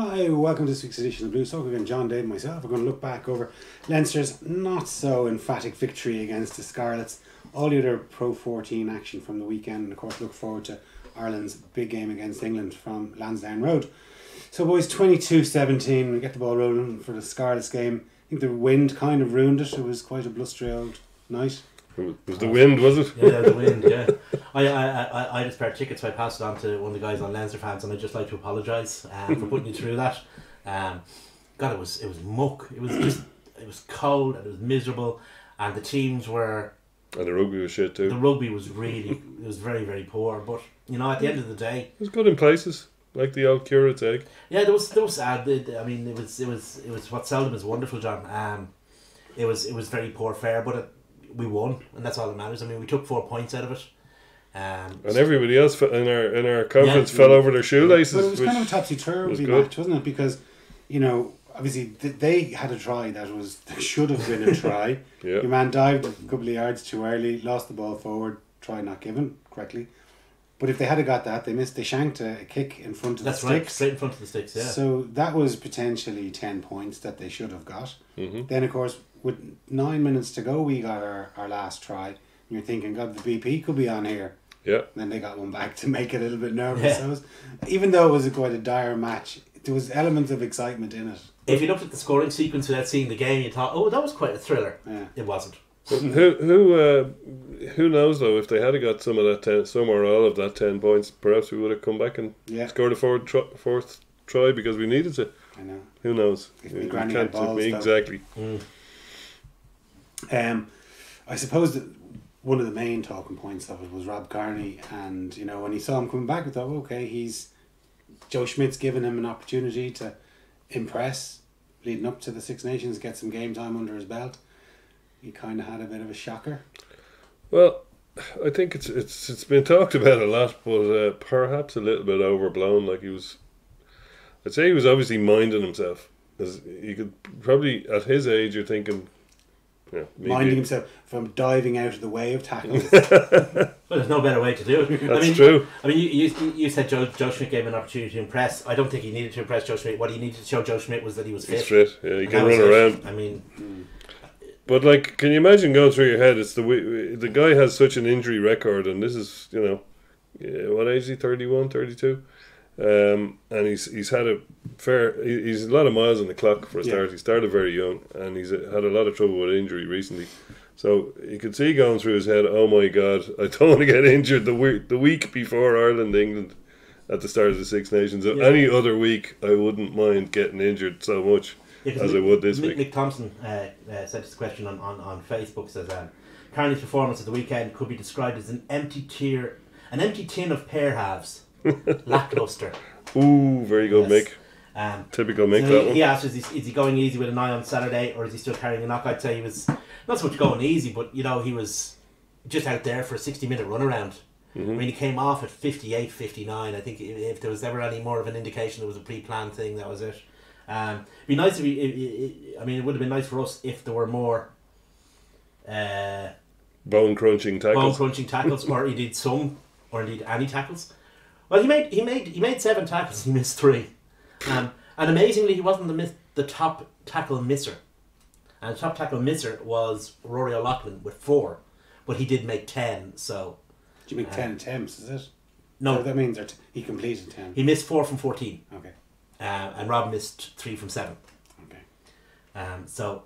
Hi, welcome to this week's edition of Blue Talk. Again, John, Dave and myself are going to look back over Leinster's not so emphatic victory against the Scarlets, all the other Pro 14 action from the weekend, and of course look forward to Ireland's big game against England from Lansdowne Road. So boys, 22-17, we get the ball rolling for the Scarlets game. I think the wind kind of ruined it. It was quite a blustery old night. It was the wind, was it? Yeah, the wind, yeah. I had a spare ticket, so I passed it on to one of the guys on Leinster Fans, and I'd just like to apologise for putting you through that. God, it was muck. It was cold and it was miserable, and the teams were... And the rugby was shit too. The rugby was very, very poor, but, you know, at the end of the day... It was good in places, like the old curate's egg. Yeah, there was it was what seldom is wonderful, John. It was very poor fare, but we won, and that's all that matters. I mean, we took 4 points out of it. And everybody else in our conference fell over their shoelaces. But it was kind of a topsy-turvy match, wasn't it? Because, you know, obviously they had a try that should have been a try. Yeah. Your man dived a couple of yards too early, lost the ball forward, try not given correctly. But if they had got that, they shanked a kick in front of the sticks. That's right, straight in front of the sticks, yeah. So that was potentially 10 points that they should have got. Mm-hmm. Then, of course, with 9 minutes to go, we got our last try. And you're thinking, God, the BP could be on here. Yeah. And then they got one back to make it a little bit nervous. Yeah. So even though it was quite a dire match, there was elements of excitement in it. If you looked at the scoring sequence without seeing the game, you thought, oh, that was quite a thriller. Yeah. It wasn't. But who knows though? If they had got some of that 10, some or all of that 10 points, perhaps we would have come back and scored a fourth try because we needed to. I know. Who knows? We can't balls, exactly. I suppose that one of the main talking points of it was Rob Kearney, and you know when he saw him coming back, I thought, okay, Joe Schmidt's given him an opportunity to impress, leading up to the Six Nations, get some game time under his belt. He kind of had a bit of a shocker. Well, I think it's been talked about a lot, but perhaps a little bit overblown. Like I'd say he was obviously minding himself. Because you could probably, at his age, you're thinking, minding himself from diving out of the way of tackles. Well, there's no better way to do it. That's true. I mean, you said Joe Schmidt gave him an opportunity to impress. I don't think he needed to impress Joe Schmidt. What he needed to show Joe Schmidt was that he was fit. He's fit. Yeah, he can run around. I mean... But like, can you imagine going through your head? It's the guy has such an injury record, and this is, you know, what age is he? 31, 32? And he's had he's a lot of miles on the clock for a start. He started very young, and he's had a lot of trouble with injury recently. So you could see going through his head, oh my God, I don't want to get injured the week before Ireland England at the start of the Six Nations. Any other week, I wouldn't mind getting injured so much. As I would this week. Nick Thompson sent this question on Facebook. Says Kearney's performance at the weekend could be described as an empty tin of pear halves, lackluster. Ooh, very good, yes. Mick. Typical Mick. So that one. He asked, is he going easy with an eye on Saturday, or is he still carrying a knock? I'd say he was not so much going easy, but you know he was just out there for a 60-minute run around. Mm-hmm. I mean, he came off at 58, 59. I think if there was ever any more of an indication it was a pre-planned thing, that was it. It'd be nice if it would have been nice for us if there were more bone crunching tackles, or he did some, or indeed any tackles. Well, he made 7 tackles. He missed 3, and amazingly, he wasn't the top tackle misser. And the top tackle misser was Rory O'Loughlin with 4, but he did make 10. So, did you make 10 attempts? Is it? No, so that means he completed 10. He missed 4 from 14. Okay. And Rob missed 3 from 7. Okay. So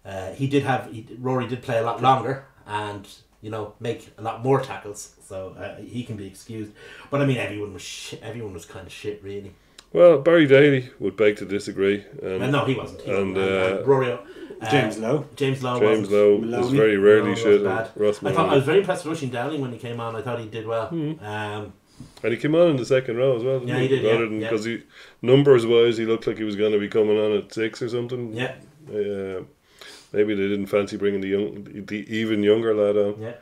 Rory did play a lot longer and, you know, make a lot more tackles. So he can be excused. But I mean, everyone was kind of shit, really. Well, Barry Daly would beg to disagree. No, he wasn't. Rory, James Lowe was very rarely shit. I was very impressed with Rushing Dowling when he came on. I thought he did well. Mm-hmm. And he came on in the second row as well, didn't he? Did, rather than because numbers wise, he looked like he was going to be coming on at 6 or something. Yeah. Maybe they didn't fancy bringing the even younger lad on. Yeah,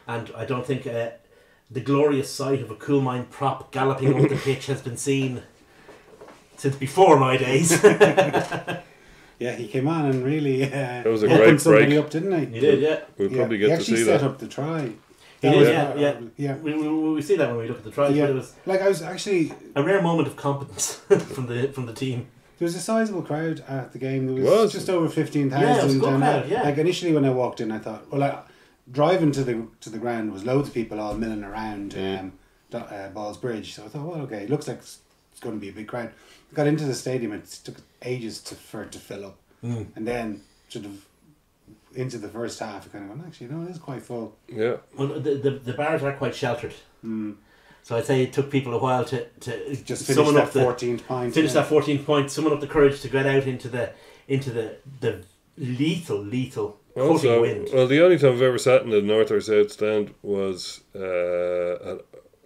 and I don't think the glorious sight of a Coolmine prop galloping up the pitch has been seen since before my days. Yeah, he came on and really that was a great break. Up, didn't he? He did, yeah. We'll probably get to see that. He actually set up the try. Yeah. We see that when we look at the tries. Yeah. But it was like I was actually a rare moment of competence from the team. There was a sizable crowd at the game. There Was was just over 15,000. Yeah, it was a good and, crowd, yeah. Like initially when I walked in, I thought, driving to the ground was loads of people all milling around Balls Bridge. So I thought, well, okay, it looks like it's going to be a big crowd. Got into the stadium, it took ages for it to fill up, and then sort of into the first half, I kind of went, actually, no, it is quite full. Yeah. Well, the bars are quite sheltered. So I'd say it took people a while to Just finish that 14th point. Finish that 14th point. Summon up the courage to get out into the lethal cutting wind. Well, the only time I've ever sat in the north or south stand was at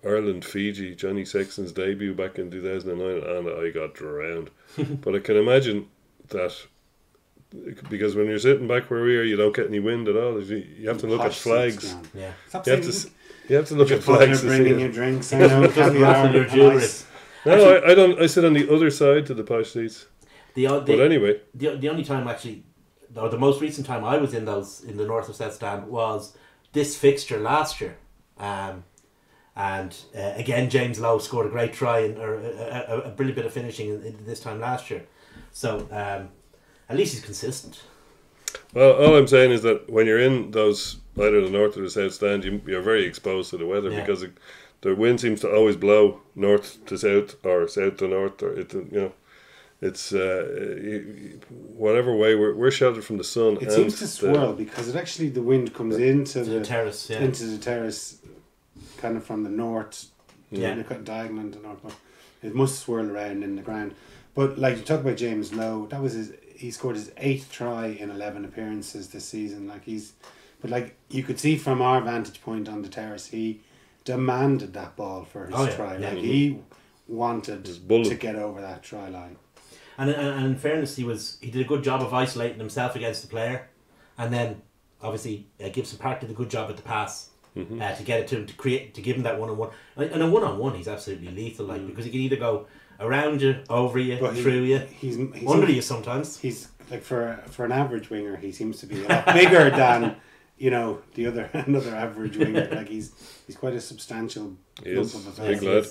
Ireland Fiji, Johnny Sexton's debut back in 2009, and I got drowned. But I can imagine that, because when you're sitting back where we are, you don't get any wind at all. You have to look at flags. Yeah. You have to look at flags. Bringing your drinks. I know, Rattle your jewellery. No, I don't. I sit on the other side to the posh seats. But anyway, the only time actually, or the most recent time I was in the north or south stand was this fixture last year, and again James Lowe scored a great try or a brilliant bit of finishing in this time last year. So at least he's consistent. well, all I'm saying is that when you're in those either the north or the south stand, you're very exposed to the weather because the wind seems to always blow north to south or south to north, or it's whatever way we're sheltered from the sun. It seems to swirl because the wind comes into the terrace, into the terrace, kind of from the north, diagonal into the north. But it must swirl around in the ground. But like you talk about James Lowe, he scored his 8th try in 11 appearances this season. But you could see from our vantage point on the terrace, he demanded that ball for his try. Yeah. He wanted to get over that try line. And in fairness, he did a good job of isolating himself against the player, and then obviously Gibson Park did a good job at the pass to get it to him, to give him that 1-on-1. And a 1-on-1, he's absolutely lethal, because he can either go around you, over you, through you, he's under you sometimes. He's like for an average winger, he seems to be a lot bigger than another average winger. He's quite a substantial lump of a big lad.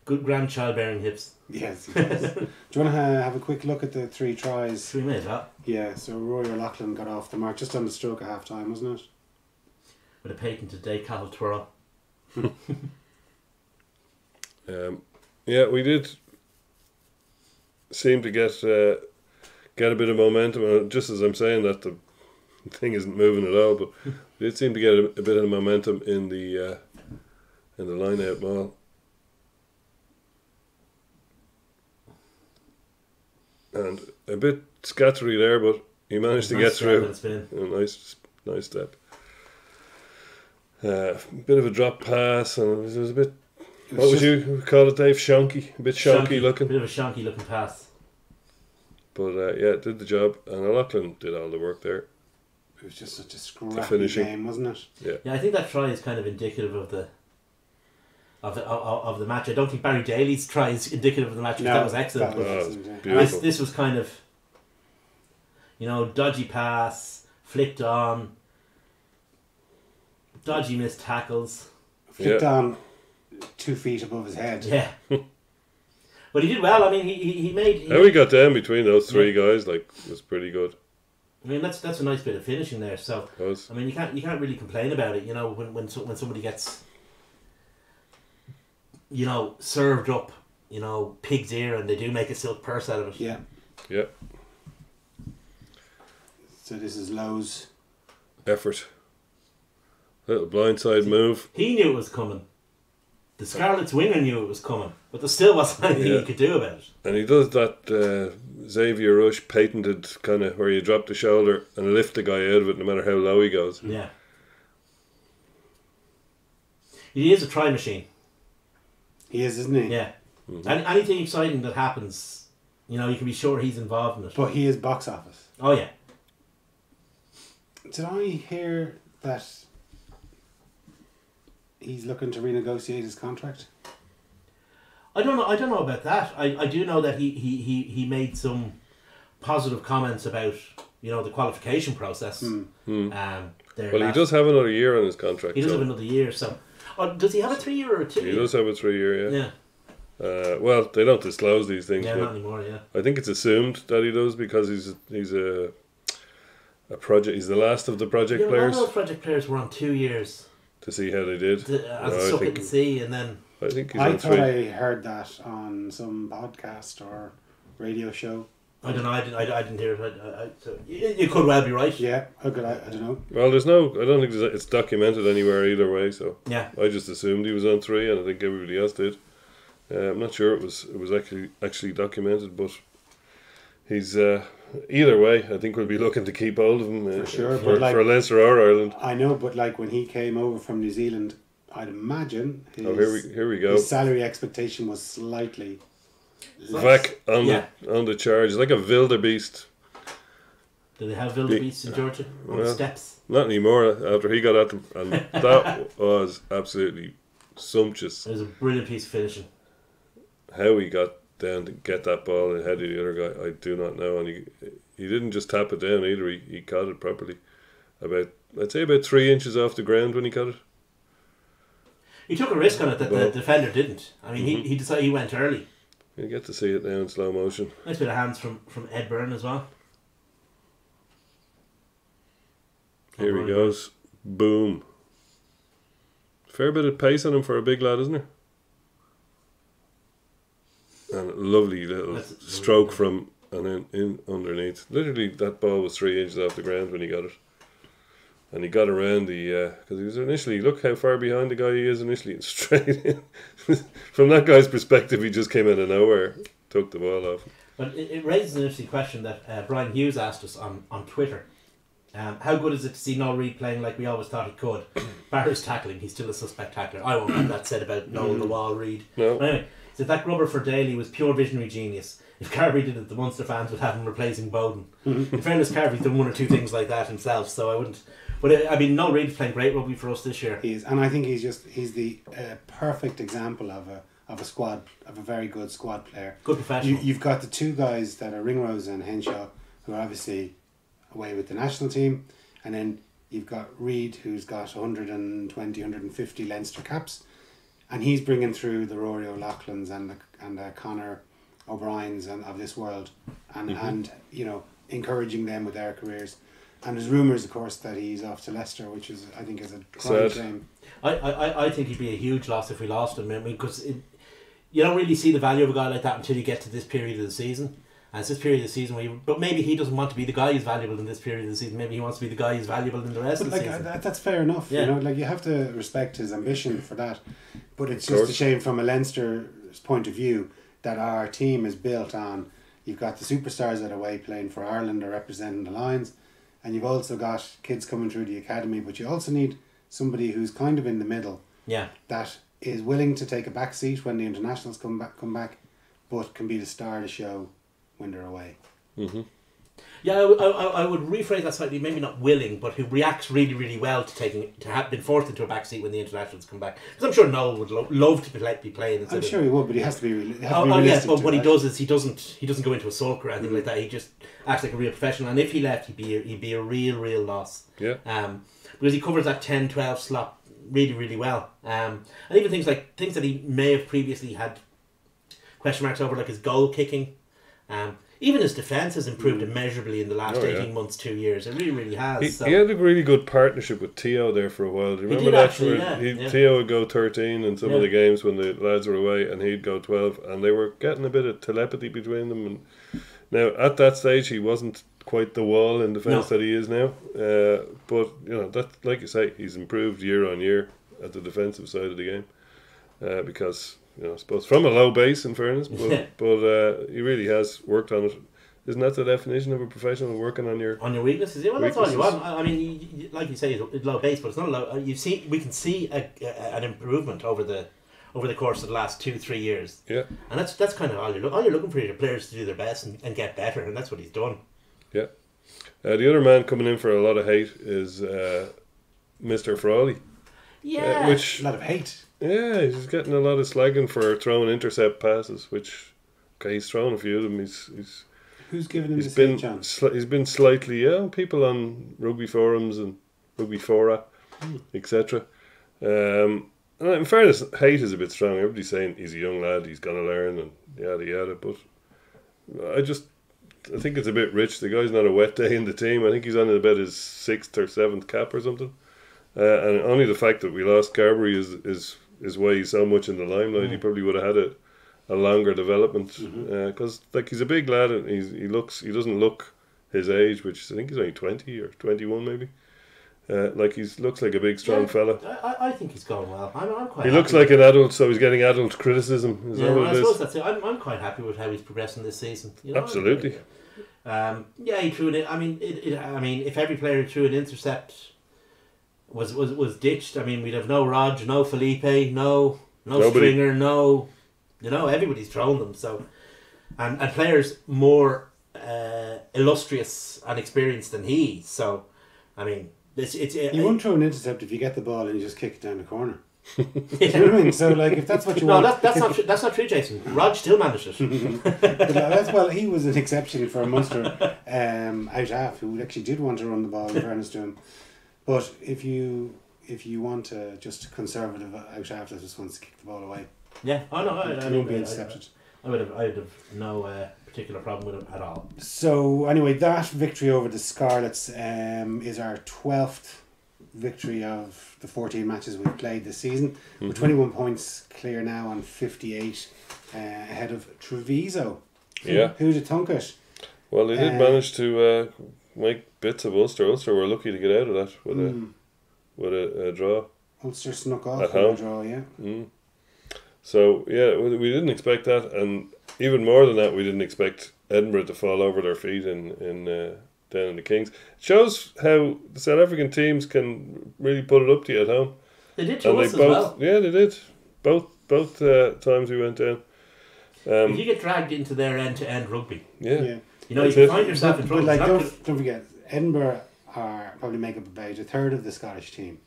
Good grandchild bearing hips. Yes, he does. Do you want to have a quick look at the 3 tries? 3 minutes, huh? Yeah, so Rory O'Loughlin got off the mark just on the stroke of half time, wasn't it? With a patented day cattle twirl. We did seem to get a bit of momentum, and just as I'm saying that, the thing isn't moving at all, but we did seem to get a bit of momentum in the line out mall. And a bit scattery there, but he managed to get through. A nice step. Bit of a drop pass, and it was a bit. What would you call it, Dave? Shonky, a bit shonky looking. Bit of a shonky looking pass. But it did the job, and O'Loughlin did all the work there. It was just such a scrappy game, wasn't it? Yeah, I think that try is kind of indicative of the match. I don't think Barry Daly's try is indicative of the match. That was excellent. This was kind of, dodgy pass, flicked on, dodgy missed tackles. Flicked on 2 feet above his head. Yeah. But he did well. I mean, he made... How he got down between those 3 guys, was pretty good. I mean, that's a nice bit of finishing there. So, I mean, you can't really complain about it, when somebody gets... served up, pig's ear, and they do make a silk purse out of it. Yeah. Yeah. So this is Lowe's effort. Little blindside move. He knew it was coming. The Scarlets winger knew it was coming, but there still wasn't anything he could do about it. And he does that Xavier Rush patented kind of where you drop the shoulder and lift the guy out of it no matter how low he goes. Yeah. He is a try machine. He is, isn't he? Yeah. And anything exciting that happens, you can be sure he's involved in it. But he is box office. Oh, yeah. Did I hear that he's looking to renegotiate his contract? I don't know about that. I do know that he made some positive comments about the qualification process. He does have another year on his contract. He does have another year. So, does he have a 3 year or a 2 year? He does have a 3 year. Yeah. Well, they don't disclose these things, Yeah, but not anymore. Yeah. I think it's assumed that he does because he's a project. He's the last of the project Yeah, players all those project players were on 2 years to see how they did. as No, a I suck it think and see, and then I think he's I on thought 3. I heard that on some podcast or radio show. I don't know. I didn't hear it. So you could well be right. Yeah, I don't know. Well, there's no. I don't think it's documented anywhere either way. So Yeah. I just assumed he was on 3, and I think everybody else did. I'm not sure it was actually documented, but he's either way. I think we'll be looking to keep hold of him For sure, for, but like- for Leinster or Ireland. I know, but like when he came over from New Zealand, I'd imagine his, Oh, here we go. his salary expectation was slightly Vac on Yeah. the charge, like a wildebeest. Do they have wildebeest in Georgia on the Well. steps? Not anymore. After he got at them, and that was absolutely sumptuous. It was a brilliant piece of finishing. How he got down to get that ball ahead of the other guy, I do not know. And he didn't just tap it down either. He caught it properly. I'd say about 3 inches off the ground when he caught it. He took a risk on it that the Well. defender didn't. I mean, he decided he went early. You get to see it now in slow motion. Nice bit of hands from Ed Byrne as well. Here Oh, he goes. Boom. Fair bit of pace on him for a big lad, isn't there? And a lovely little That's stroke from and then in underneath. Literally, that ball was 3 inches off the ground when he got it. And he got around the because he was initially, look how far behind the guy he is initially, and straight in. From that guy's perspective, he just came out of nowhere, took the ball off. But it raises an interesting question that Brian Hughes asked us on Twitter. How good is it to see Noel Reid playing like we always thought he could? Barry's tackling, he's still a suspect tackler. I won't have that said about Noel the Wall Reid. No. But anyway, so that grubber for Daly was pure visionary genius. If Carbery did it, the Munster fans would have him replacing Bowden. In fairness, Carbery's done one or two things like that himself, so I wouldn't. But I mean, Noel Reid's playing great rugby for us this year. He is, and I think he's the perfect example of a squad, of a very good squad player. Good professional. You've got the two guys that are Ringrose and Henshaw, who are obviously away with the national team, and then you've got Reid, who's got 120, 150 Leinster caps, and he's bringing through the Rory O'Loughlin's and the Conor O'Briens and of this world, and you know, encouraging them with their careers. And there's rumours, of course, that he's off to Leicester, which is, I think, is a crying Sad. shame. I think he'd be a huge loss if we lost him. I mean, because you don't really see the value of a guy like that until you get to this period of the season. And it's this period of the season where but maybe he doesn't want to be the guy who's valuable in this period of the season. Maybe he wants to be the guy who's valuable in the rest But of the like season. that's fair enough, Yeah. you know. Like you have to respect his ambition for that, but it's Of just a course. shame from a Leinster's point of view that our team is built on. You've got the superstars that are away playing for Ireland or representing the Lions, and you've also got kids coming through the academy. But you also need somebody who's kind of in the middle, Yeah. that is willing to take a back seat when the internationals come back, but can be the star of the show when they're away. Mm-hmm. Yeah, I would rephrase that slightly. Maybe not willing, but who reacts really, really well to have been forced into a backseat when the internationals come back. Because I'm sure Noel would love to be playing. I'm sure he would, but he has to be. He has to be Oh yes, realistic but to what he that. does is he doesn't go into a sulk or anything like that. He just acts like a real professional. And if he left, he'd be a real loss. Yeah. Because he covers that 10-12 slot really, really well. And even things that he may have previously had question marks over, like his goal kicking. Even his defence has improved immeasurably in the last Oh, yeah. 18 months, 2 years. It really, really has. He had a really good partnership with Theo there for a while. Do you He remember did that? actually, Where yeah. Theo would go 13 in some Yeah. of the games when the lads were away, and he'd go 12, and they were getting a bit of telepathy between them. And now, at that stage, he wasn't quite the wall in defence No. that he is now. But, you know, that, like you say, he's improved year on year at the defensive side of the game. Because, you know, I suppose from a low base, in fairness, Yeah. but he really has worked on it. Isn't that the definition of a professional, working on your... On your weaknesses, yeah. Well, that's all you Weaknesses. want. I mean, like you say, it's low base, but it's not low. We can see an improvement over the course of the last 2-3 years, Yeah. and that's kind of all you're looking for your players to do their best and get better, and that's what he's done. Yeah. The other man coming in for a lot of hate is Mr. Frawley. Yeah, Which, A lot of hate. yeah, he's getting a lot of slagging for throwing intercept passes, which, okay, he's thrown a few of them. He's Who's giving him the he's same been chance? he's been slightly, people on rugby forums and rugby fora, etc. in fairness, hate is a bit strong. Everybody's saying he's a young lad, he's going to learn, and yada yada. But I think it's a bit rich. The guy's not a wet day in the team. I think he's on about his 6th or 7th cap or something. And only the fact that we lost Carberry is why he's so much in the limelight. He probably would have had a longer development because he's a big lad and he doesn't look his age, which I think he's only 20 or 21 maybe. He looks like a big strong fella. I think he's going well. I'm quite. He looks like an adult, so he's getting adult criticism. I suppose that's it. I'm quite happy with how he's progressing this season. Absolutely. He threw it. I mean, if every player who threw an intercept was ditched, I mean, we'd have no Rog, no Felipe, no Stringer, no. Everybody's thrown them. So, and players more illustrious and experienced than he. So, I mean. You won't throw an intercept if you get the ball and you just kick it down the corner. Do you know what I mean? So, if that's what you want... No, that's not true, Jason. Rog still managed it. Well, he was an exception for Munster out half, who actually did want to run the ball, in fairness to him. But if you want just a conservative out half that just wants to kick the ball away... Yeah, I won't be intercepted. I would have no particular problem with him at all. So anyway, that victory over the Scarlets is our 12th victory of the 14 matches we've played this season. We're 21 points clear now on 58 ahead of Treviso. Yeah. Who'd have thunk it? Well, they did manage to make bits of Ulster. Ulster were lucky to get out of that with a draw. Ulster snuck off at with home. a draw, yeah. So, yeah, we didn't expect that, and even more than that, we didn't expect Edinburgh to fall over their feet down in the Kings. It shows how the South African teams can really put it up to you at home. They did to us as well. Yeah, they did. Both times we went down. If you get dragged into their end-to-end rugby, yeah. You can find yourself in trouble. But don't forget, Edinburgh probably make up about a third of the Scottish team.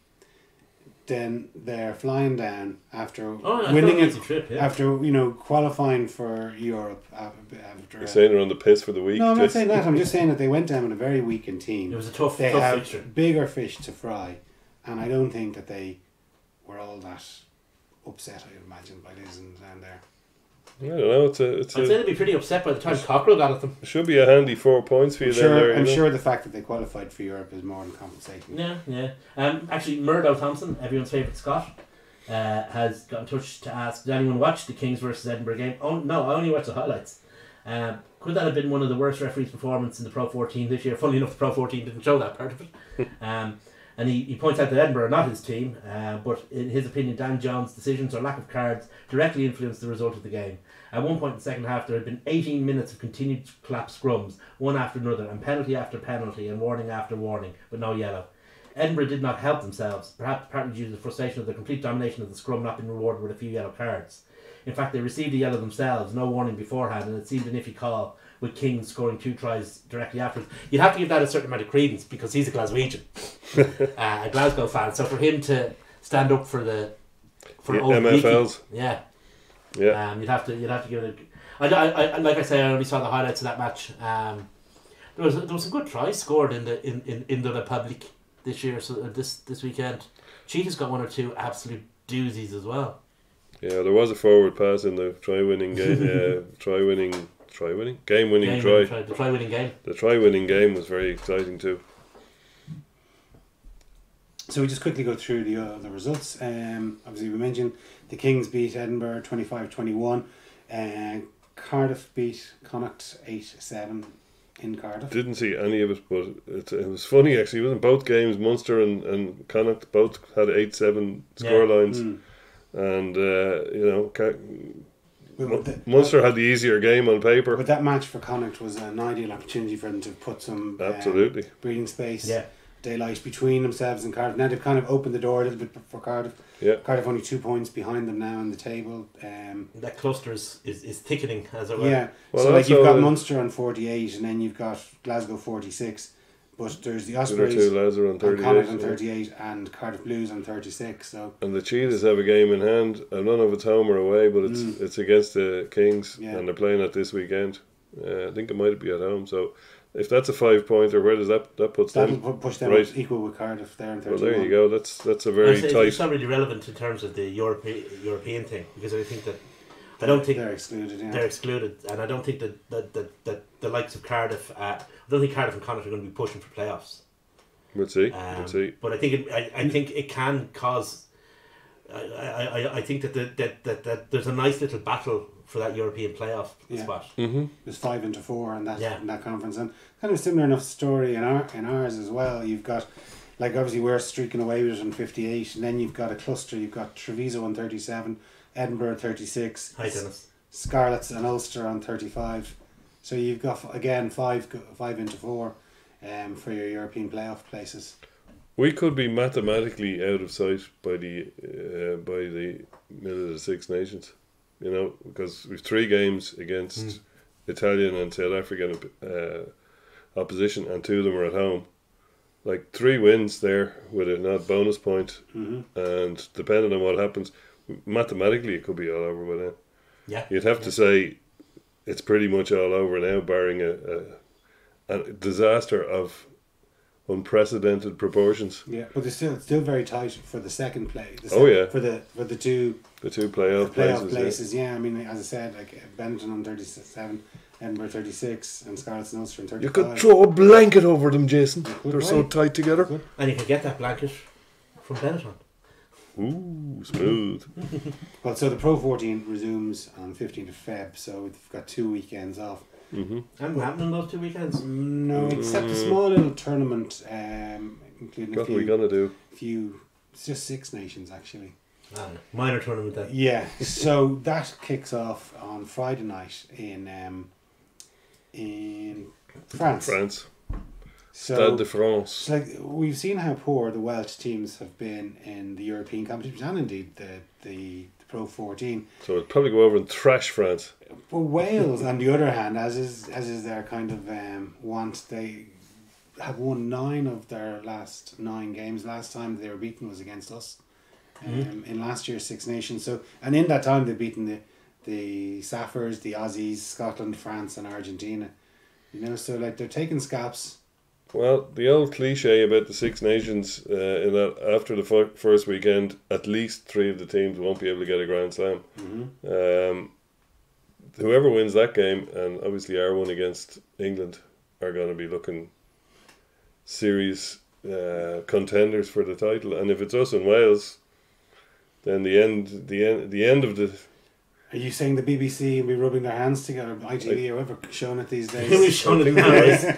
Then they're flying down after winning it, after qualifying for Europe. You're saying they're on the piss for the week. No, I'm not saying that. I'm just saying that they went down with a very weakened team. It was a tough have fixture. Bigger fish to fry, and I don't think that they were all that upset. I would imagine by losing down there. I don't know. I'd say they'd be pretty upset by the time Cockrell got at them. It should be a handy 4 points for you there. I'm sure the fact that they qualified for Europe is more than compensating. Yeah. Actually, Murdo Thompson, everyone's favourite Scot, has got in touch to ask, did anyone watch the Kings versus Edinburgh game? Oh no, I only watched the highlights. Could that have been one of the worst referees' performances in the Pro 14 this year? Funnily enough, the Pro 14 didn't show that part of it. And he points out that Edinburgh are not his team, but in his opinion, Dan John's decisions or lack of cards directly influenced the result of the game. At one point in the second half, there had been 18 minutes of continued collapsed scrums, one after another, and penalty after penalty, and warning after warning, but no yellow. Edinburgh did not help themselves, perhaps partly due to the frustration of the complete domination of the scrum not being rewarded with a few yellow cards. In fact, they received a yellow themselves, no warning beforehand, and it seemed an iffy call, with King scoring 2 tries directly afterwards. You'd have to give that a certain amount of credence because he's a Glaswegian, a Glasgow fan. So for him to stand up for old MFLs, yeah. You'd have to give it. I like I say, I only saw the highlights of that match. There was some good tries scored in the Republic this year. So this weekend, Cheetah's got 1 or 2 absolute doozies as well. Yeah, there was a forward pass in the try-winning game. Game-winning try. The try-winning game. The try-winning game was very exciting too. So we just quickly go through the results. Obviously we mentioned the Kings beat Edinburgh 25-21. Cardiff beat Connacht 8-7 in Cardiff. Didn't see any of it, but it was funny actually. It was in both games. Munster and Connacht both had 8-7 scorelines. And Munster had the easier game on paper. But that match for Connacht was an ideal opportunity for them to put some absolutely breathing space, daylight between themselves and Cardiff. Now they've kind of opened the door a little bit for Cardiff. Yeah. Cardiff only 2 points behind them now on the table. That cluster is thickening, as it were. Yeah. Well, so you've got Munster on 48, and then you've got Glasgow 46. But there's the Ospreys and Connacht on 38 and Cardiff Blues on 36. So and the Cheetahs have a game in hand. I don't know if it's home or away, but it's against the Kings, and they're playing it this weekend. I think it might be at home. So if that's a 5-pointer, where does that puts That'll them? push them Right. up equal with Cardiff there in Well, 31. there you go. That's a very It's tight. not really relevant in terms of the European thing, because I don't think They're excluded, yeah. they're excluded, and I don't think that the likes of Cardiff, I don't think Cardiff and Connacht are going to be pushing for playoffs. We'll see. We'll see. But I think I think it can cause. I think that there's a nice little battle for that European playoff spot. Mm-hmm. There's 5 into 4 in that Yeah. in that conference, and kind of a similar enough story in ours as well. You've got, like, obviously we're streaking away with it on 58, and then you've got a cluster. You've got Treviso on 37, Edinburgh 36, Hi, Dennis. Scarlets and Ulster on 35. So you've got again 5 into 4, for your European playoff places. We could be mathematically out of sight by the middle of the Six Nations, you know, because we've 3 games against Italian and South African opposition, and 2 of them are at home. Like 3 wins there with an odd bonus point, and depending on what happens, mathematically it could be all over by then. Yeah, You'd have to say it's pretty much all over now, barring a disaster of unprecedented proportions. Yeah, but it's still very tight for the second play. For the two The 2 playoff places. places. Yeah, I mean, as I said, like Benetton on 37, Edinburgh 36, and Scarlets and Ulster on 35. You could throw a blanket over them, Jason. could, They're so right. tight together. and you can get that blanket from Benetton. Ooh, smooth. Well, so the Pro 14 resumes on 15th of Feb, so we've got 2 weekends off. Mm-hmm. And what happened in those 2 weekends? No, except a small little tournament, including What are we gonna do? it's just 6 nations actually. Minor tournament then. Yeah, so that kicks off on Friday night in France. France. So Stade de France. it's like we've seen how poor the Welsh teams have been in the European competitions and indeed the Pro 14. So it'll probably go over and thrash France. But Wales, on the other hand, as is their kind of want, they have won 9 of their last 9 games. Last time they were beaten was against us in last year's Six Nations. So, and in that time they've beaten the Saffers, the Aussies, Scotland, France, and Argentina. You know, so like they're taking scalps. Well, the old cliche about the Six Nations, in that after the first weekend, at least 3 of the teams won't be able to get a Grand Slam. Whoever wins that game, and obviously our one against England, are going to be looking serious contenders for the title. And if it's us and Wales, then the end of the. Are you saying the BBC will be rubbing their hands together, ITV or whatever, showing it these days? Who's showing it now?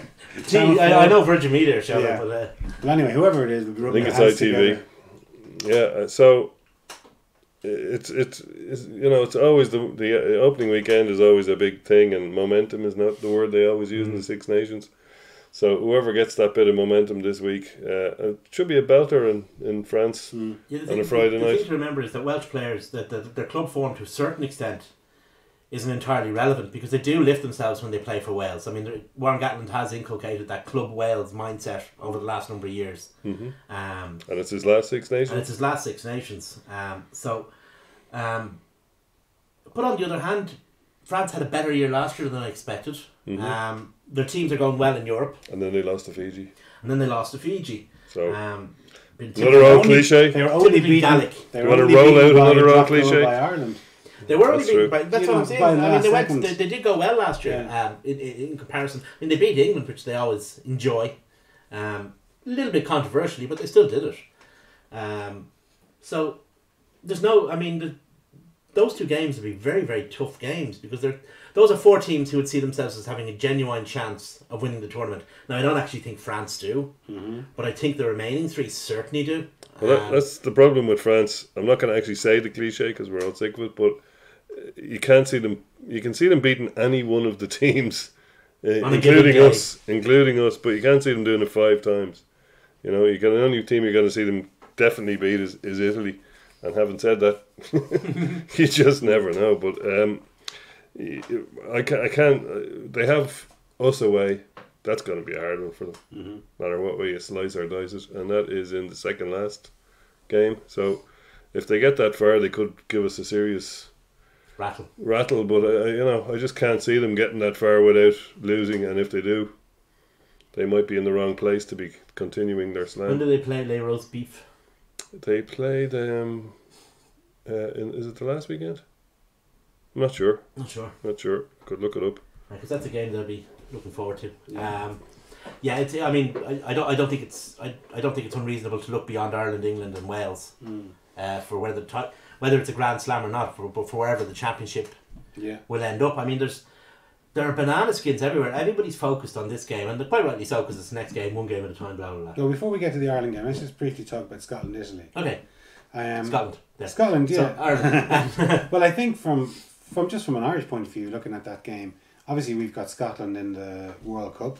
Channel I 4. know Virgin Media are showing Yeah. it, but Well, anyway, whoever it is, will be I rubbing think their it's hands ITV. together. Yeah, so it's you know, it's always the opening weekend is always a big thing, and momentum is not the word they always use in the Six Nations. So whoever gets that bit of momentum this week, it should be a belter in France on a Friday The night. thing to remember is that Welsh players, that their club form to a certain extent isn't entirely relevant, because they do lift themselves when they play for Wales. I mean, Warren Gatland has inculcated that club Wales mindset over the last number of years. Mm-hmm. And And it's his last Six Nations. it's his last Six Nations. But on the other hand, France had a better year last year than I expected. Their teams are going well in Europe, And then they lost to Fiji. and then they lost to Fiji. So Been another old only- cliche. They were only Typically beaten. Gaelic. They You were wanna only roll beaten out by another a old drop goal cliche? by Ireland. They were only That's beaten true. by, that's You what know, I'm saying. by I mean, last they went. second. They did go well last year. In comparison, I mean, they beat England, which they always enjoy. A little bit controversially, but they still did it. So there's no. I mean, those 2 games would be very, very tough games, because those are 4 teams who would see themselves as having a genuine chance of winning the tournament. Now, I don't actually think France do, but I think the remaining 3 certainly do. Well, that's the problem with France. I'm not going to actually say the cliche because we're all sick of it, but you can't see them. You can see them beating any one of the teams, On a given day. including us. But you can't see them doing it 5 times. You know, the only team you're going to see them definitely beat is Italy. And having said that, you just never know. But I can't. They have us away. That's going to be a hard one for them, no matter what way you slice or dice it. And that is in the second last game. So if they get that far, they could give us a serious Rattle. But you know, I just can't see them getting that far without losing. And if they do, they might be in the wrong place to be continuing their When slam. do they play Les Roast Beef? They played. Is it the last weekend? I'm not sure. Not sure. Not sure. Could look it up. Because that's a game they'll be looking forward to. Yeah. Yeah, it's. I mean, I don't think it's. I don't think it's unreasonable to look beyond Ireland, England, and Wales for whether whether it's a Grand Slam or not, but for wherever the championship Yeah. will end up. I mean, there are banana skins everywhere. Everybody's focused on this game, and quite rightly so, because it's the next game, one game at a time. Blah blah blah. So before we get to the Ireland game, let's just briefly talk about Scotland, Italy. Okay, Scotland. Yeah. Scotland, So, yeah. Ireland. Well, I think from an Irish point of view, looking at that game, obviously we've got Scotland in the World Cup,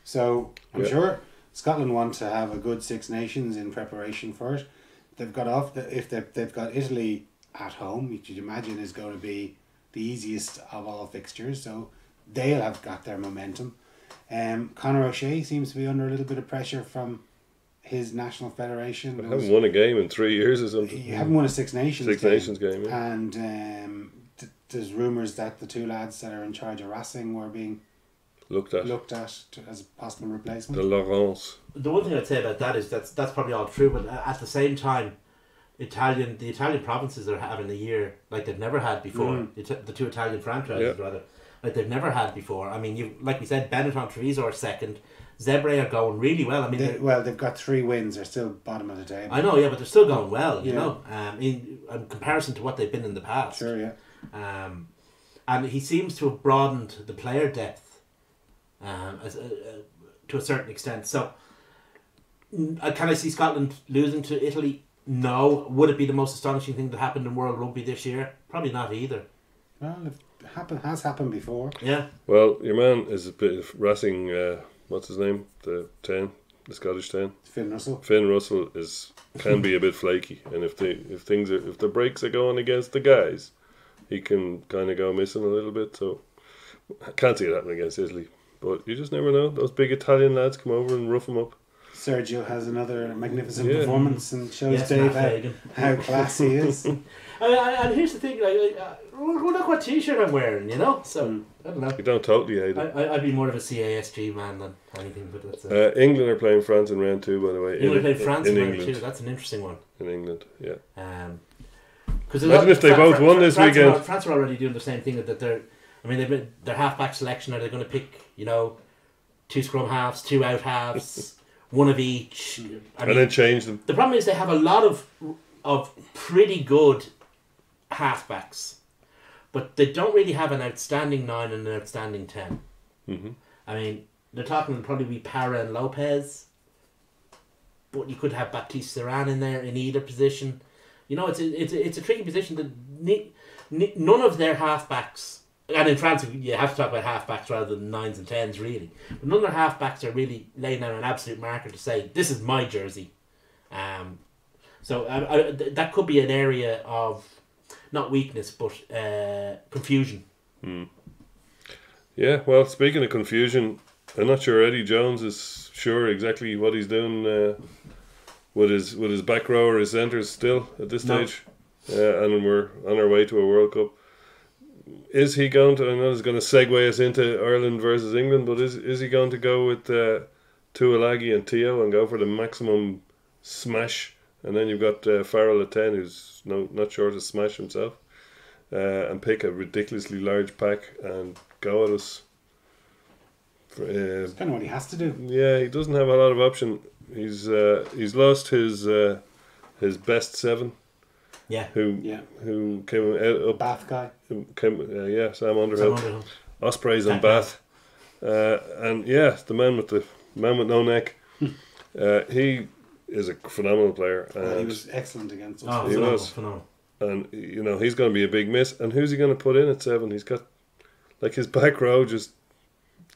so I'm sure Scotland want to have a good Six Nations in preparation for it. They've got they've got Italy at home, which you'd imagine is going to be the easiest of all fixtures, so they'll have got their momentum. Conor O'Shea seems to be under a little bit of pressure from his national federation. They haven't won a game in 3 years or something. You haven't won a Six Nations game. Yeah. And there's rumours that the two lads that are in charge of Racing were being Looked at as a possible replacement. the Laurence. The one thing I'd say about that is that's probably all true, but at the same time, the Italian provinces are having a year like they've never had before. The two Italian franchises, rather, like they've never had before. I mean, you like we said, Benetton, Treviso are second. Zebre are going really well. I mean, they've got 3 wins. They're still bottom of the table. I know, yeah, but they're still going well. You know, in comparison to what they've been in the past. Sure, yeah. And he seems to have broadened the player depth, to a certain extent. So, can I see Scotland losing to Italy? No. Would it be the most astonishing thing that happened in World Rugby this year? Probably not either. Well, it has happened before. Yeah. Well, your man is a bit of Racing. What's his name? The Scottish 10. Finn Russell. Finn Russell can be a bit flaky, and if the brakes are going against the guys, he can kind of go missing a little bit. So I can't see it happening against Italy, but you just never know. Those big Italian lads come over and rough them up. Sergio has another magnificent performance and shows Yes, Dave how classy he is. And here's the thing, look what t-shirt I'm wearing, you know? So, I don't know. You don't totally hate it. I'd be more of a CASG man than anything, but that's England are playing France in round 2, by the way. England played France in round England. 2. That's an interesting one. In England, yeah. Because Imagine if they both won this weekend. France are already doing the same thing that they're. I mean, they've been their halfback selection. Are they going to pick 2 scrum halves, 2 out halves, one of each? And then change them. The problem is they have a lot of pretty good halfbacks, but they don't really have an outstanding 9 and an outstanding 10. Mm-hmm. I mean, they're talking probably be Parra and Lopez, but you could have Baptiste Serran in there in either position. It's a tricky position that none of their halfbacks, and in France you have to talk about halfbacks rather than 9s and 10s really, but none of their halfbacks are really laying down an absolute marker to say this is my jersey. So that could be an area of not weakness but confusion. Yeah, well, speaking of confusion, I'm not sure Eddie Jones is sure exactly what he's doing with his back row or his centres still at this stage, and we're on our way to a World Cup. Is he going to? I know it's going to segue us into Ireland versus England, but is he going to go with Tuilagi and Teo and go for the maximum smash? And then you've got Farrell at 10, who's not sure to smash himself, and pick a ridiculously large pack and go at us. It's kind of what he has to do. Yeah, he doesn't have a lot of option. He's lost his best 7. Yeah. Who came out up. Bath guy. Sam Underhill. Ospreys and Bath. And the man with no neck. He is a phenomenal player. And he was excellent against us. Oh, he was. phenomenal. And he's going to be a big miss. And who's he going to put in at 7? He's got his back row just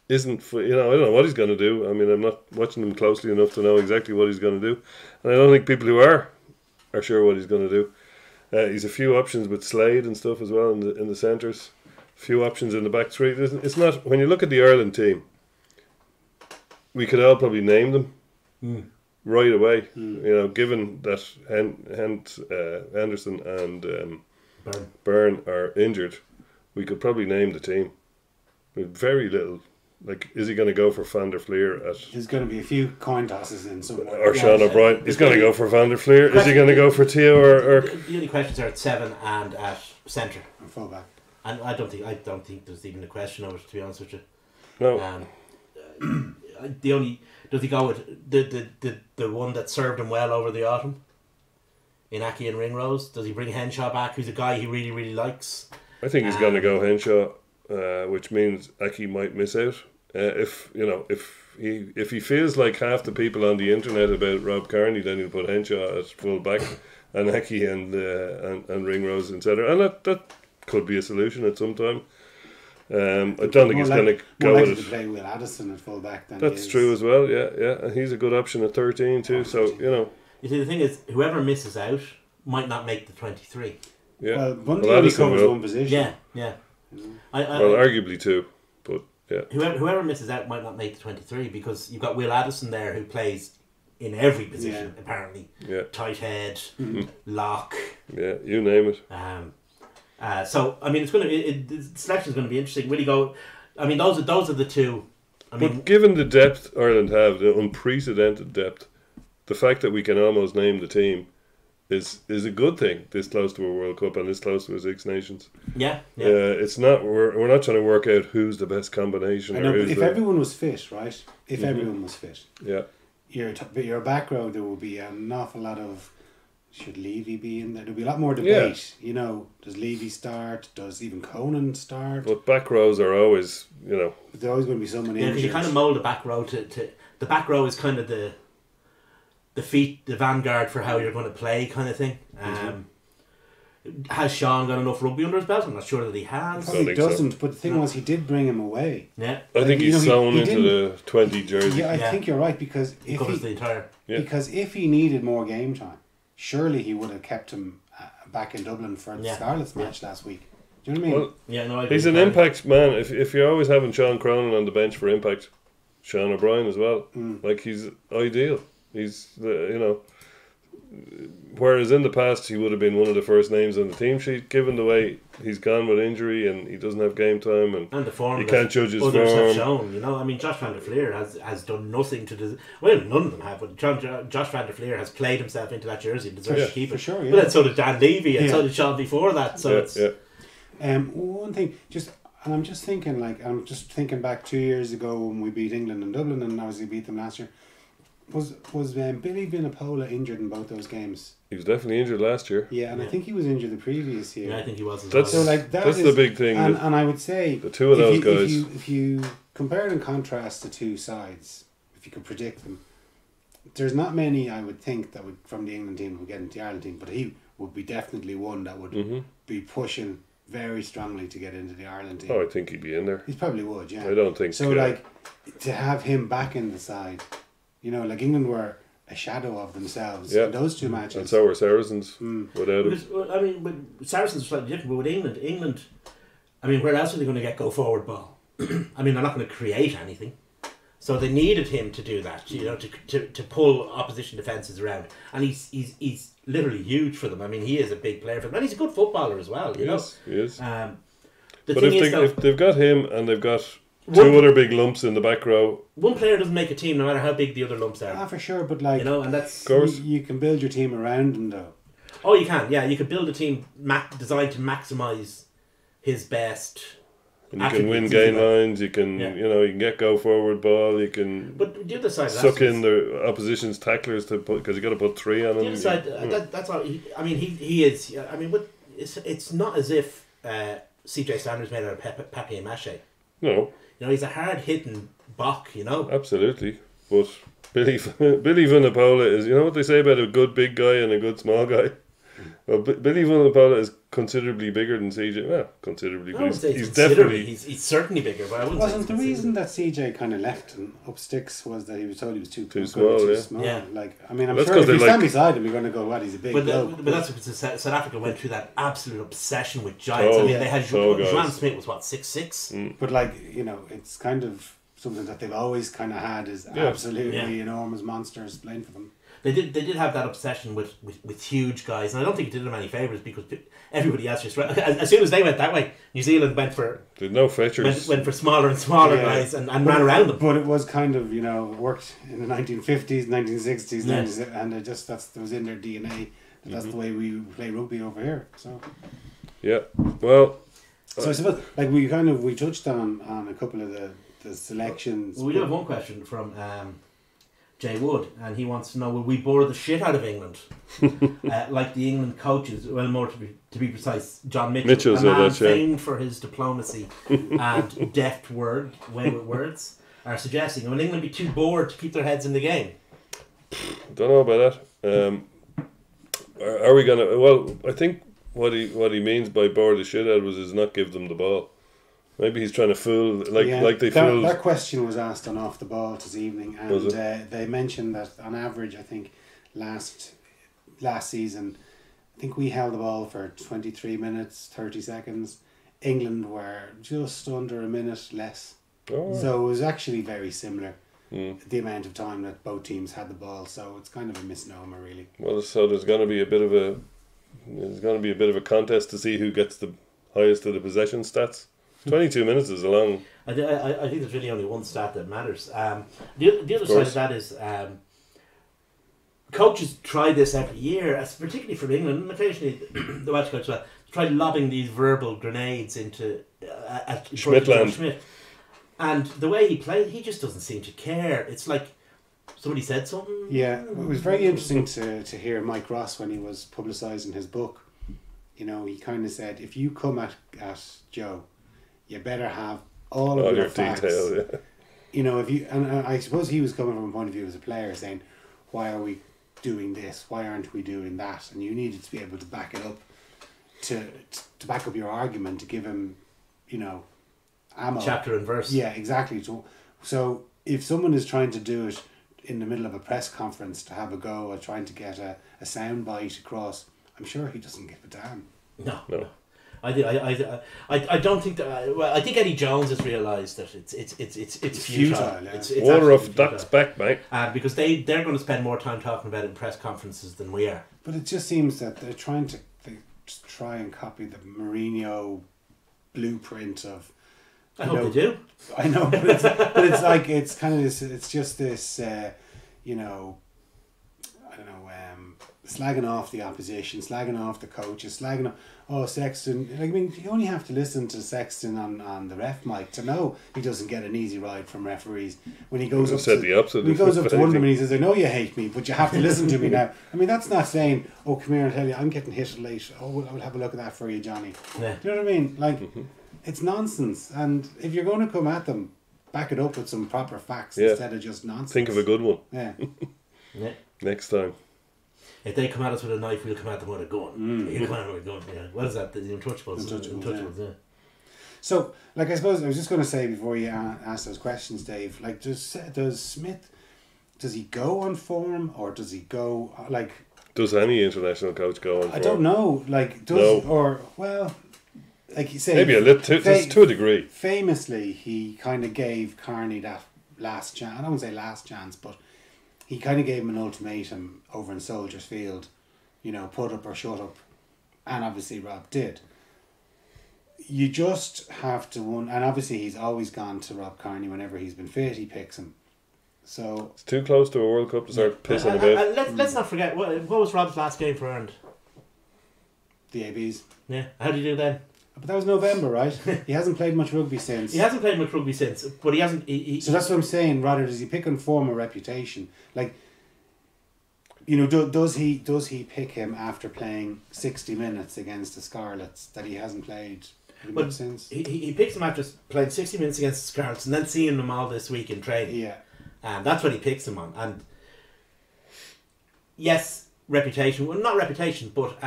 isn't. I don't know what he's going to do. I mean, I'm not watching him closely enough to know exactly what he's going to do. And I don't think people who are sure what he's going to do. He's a few options with Slade and stuff as well in the centres. Few options in the back 3. It's not, when you look at the Ireland team, we could all probably name them right away. Given that Anderson and Byrne are injured, we could probably name the team with very little Like, is he going to go for Van der Fleer There's going to be a few coin tosses in somewhere. or Sean O'Brien? He's going to go for Van der Fleer. Is he going to go for Theo or The only questions are at 7 and at centre. And fullback. And I don't think there's even a question of it, to be honest with you. no? The only does he go with the one that served him well over the autumn? Inaki and Ringrose? Does he bring Henshaw back, who's a guy he really, really likes? I think he's going to go Henshaw, which means Aki might miss out. If he feels like half the people on the internet about Rob Kearney, then he'll put Henshaw as full back and Aki and Ringrose in centre, and that could be a solution at some time. I don't think he's going to go with it. To play Will Addison at full back. That's true as well. Yeah, and he's a good option at 13 too. So you see, the thing is, whoever misses out might not make the 23. Yeah, Well, Bundy only Addison covers will. one position. Yeah. Well, arguably two, but yeah. Whoever misses out might not make the 23 because you've got Will Addison there who plays in every position apparently. Yeah. Tight head, lock. Yeah, you name it. So I mean, the selection is going to be interesting. Will he go? I mean, those are the two. But given the depth Ireland have, the unprecedented depth, the fact that we can almost name the team is a good thing. This close to a World Cup and this close to a Six Nations. Yeah. It's not. We're not trying to work out who's the best combination. I know, but if everyone was fit, right? If everyone was fit, your back row, there will be an awful lot of. Should Levy be in there? There'll be a lot more debate. You know, does Levy start? Does even Conan start? But back rows are always, There's always going to be someone Yeah, because you kind of mould the back row to the back row is kind of the vanguard for how you're going to play kind of thing. Has Sean got enough rugby under his belt? I'm not sure that he has. Probably doesn't, but the thing was, he did bring him away. Yeah, I think he's sewn into the 20 jersey. Yeah, I think you're right because he covers the entire. Because if he needed more game time, surely he would have kept him back in Dublin for the Scarlets match last week. Do you know what I mean? Well, yeah, no, he's an impact man. If you're always having Sean Cronin on the bench for impact, Sean O'Brien as well. Like, he's ideal. He's whereas in the past he would have been one of the first names on the team sheet. Given the way he's gone with injury and he doesn't have game time and the form you can't judge his others form. Have shown, I mean, Josh Van der Fleer has done nothing to well, none of them have, but Josh Van der Fleer has played himself into that jersey and deserves to keep it. For sure, yeah. But then so did Dan Levy and so did Sean before that. So one thing, I'm just thinking back 2 years ago when we beat England in Dublin and obviously beat them last year. Was Billy Vinapola injured in both those games? He was definitely injured last year. Yeah, and I think he was injured the previous year. Yeah, I think he was as well. So that's the big thing. And I would say the two of those guys. If you compare and contrast the two sides, if you could predict them, there's not many I would think that would from the England team would get into the Ireland team, but he would be definitely one that would be pushing very strongly to get into the Ireland team. Oh, I think he'd be in there. He probably would, yeah. I don't think so. To have him back in the side, England were a shadow of themselves in those two matches. And so were Saracens without him. I mean, with Saracens are slightly different, but with England, I mean, where else are they going to get go forward ball? I mean, they're not going to create anything. So they needed him to do that, to pull opposition defences around. And he's literally huge for them. I mean, he is a big player for them. And he's a good footballer as well, He is. But if they've got him and they've got two other big lumps in the back row. One player doesn't make a team no matter how big the other lumps are. Ah, for sure, but and that's... Of course. You can build your team around him though. Oh, you can, yeah. You could build a team designed to maximise his best... And you can win game lines, you can you can get go forward ball, you can but the other side suck in the opposition's tacklers because you got to put 3 on him. The other side, that's all. He is. I mean, it's not as if CJ Sanders made out of papier mâché. No. He's a hard hitting Bach. Absolutely, but Billy Vunipola is. You know what they say about a good big guy and a good small guy. Well, Billy Vunipola is considerably bigger than CJ. Well, considerably, but he's definitely... He's certainly bigger, but I wouldn't Wasn't say the reason that CJ kind of left and up sticks was that he was told he was too small, Yeah. I mean, I'm that's sure if you stand like... beside him, you're going to go, he's a big bloke. But that's because South Africa went through that absolute obsession with giants. I mean, they had Joanne Smith was, 6'6". But, it's kind of something that they've always kind of had is absolutely enormous monsters playing for them. They did have that obsession with huge guys, and I don't think it did them any favours because everybody else just as soon as they went that way, New Zealand went for fetchers. went for smaller and smaller guys and ran around them. But it was kind of worked in the 1950s, 1960s, and it just that was in their DNA. That's the way we play rugby over here. So yeah, well. So I suppose we touched on a couple of the selections. Well, we do have one question from Jay Wood, and he wants to know: will we bore the shit out of England, like the England coaches? Well, more to be precise, John Mitchell, a man famed for his diplomacy and deft way with words, are suggesting. Will England be too bored to keep their heads in the game? Don't know about that. Are we gonna? Well, I think. What he means by bore the shit out is not give them the ball. Maybe he's trying to fool like they fooled. That question was asked on Off the Ball this evening, and they mentioned that on average, I think last season, I think we held the ball for 23 minutes 30 seconds. England were just under a minute less, so it was actually very similar. The amount of time that both teams had the ball, so it's kind of a misnomer, really. Well, so there's going to be a bit of a contest to see who gets the highest of the possession stats. 22 minutes is a long. I think there's really only one stat that matters. The other side of that is coaches try this every year, particularly from England, and occasionally the Welsh coach as well, try lobbing these verbal grenades into Schmidt. And the way he played, he just doesn't seem to care. It's like somebody said something. Yeah, it was very interesting to hear Mike Ross when he was publicising his book. He kind of said, if you come at Joe, you better have all of your facts. Detail, yeah. If you and I suppose he was coming from a point of view as a player, saying, why are we doing this? Why aren't we doing that? And you needed to be able to back it up, to back up your argument, to give him, ammo. Chapter and verse. Yeah, exactly. So if someone is trying to do it in the middle of a press conference to have a go at trying to get a sound bite across, I'm sure he doesn't give a damn. No. I don't think that. Well, I think Eddie Jones has realised that it's futile. Yeah. It's water off duck's back, mate. Because they're going to spend more time talking about it in press conferences than we are. But it just seems that they just try and copy the Mourinho blueprint of. I hope they do. I know, but it's like it's kind of this. It's just this, slagging off the opposition, slagging off the coaches, slagging off Sexton. You only have to listen to Sexton on the ref mic to know he doesn't get an easy ride from referees. When he goes up to one of them and he says, "I know you hate me, but you have to listen to me now." That's not saying, "Oh, come here and tell you I'm getting hit late. Oh, I'll have a look at that for you, Johnny." Yeah. Do you know what I mean? It's nonsense, and if you're going to come at them, back it up with some proper facts instead of just nonsense. Think of a good one. Yeah. Next time. If they come at us with a knife, we'll come at them with a gun. You come at them with a gun. Yeah. What is that? The Untouchables. Yeah. So, I suppose I was just going to say before you ask those questions, Dave. Does Smith? Does he go on form, or does he go Does any international coach go on form? I don't know. Like you say, maybe a little to a degree. Famously, he kind of gave Carney that last chance. I don't want to say last chance, but he kind of gave him an ultimatum over in Soldiers Field. Put up or shut up, and obviously Rob did. You just have to and obviously he's always gone to Rob Carney whenever he's been fit. He picks him. So it's too close to a World Cup to start pissing about. Let's not forget what was Rob's last game for Ireland. The ABs. Yeah, how did he do then? But that was November, right? He hasn't played much rugby since. But he hasn't. So that's what I'm saying. Rather, does he pick on form or reputation? Does he pick him after playing 60 minutes against the Scarlets that he hasn't played since? He picks him after playing 60 minutes against the Scarlets and then seeing them all this week in training. Yeah, and that's what he picks him on. And yes, reputation. Well, not reputation, but.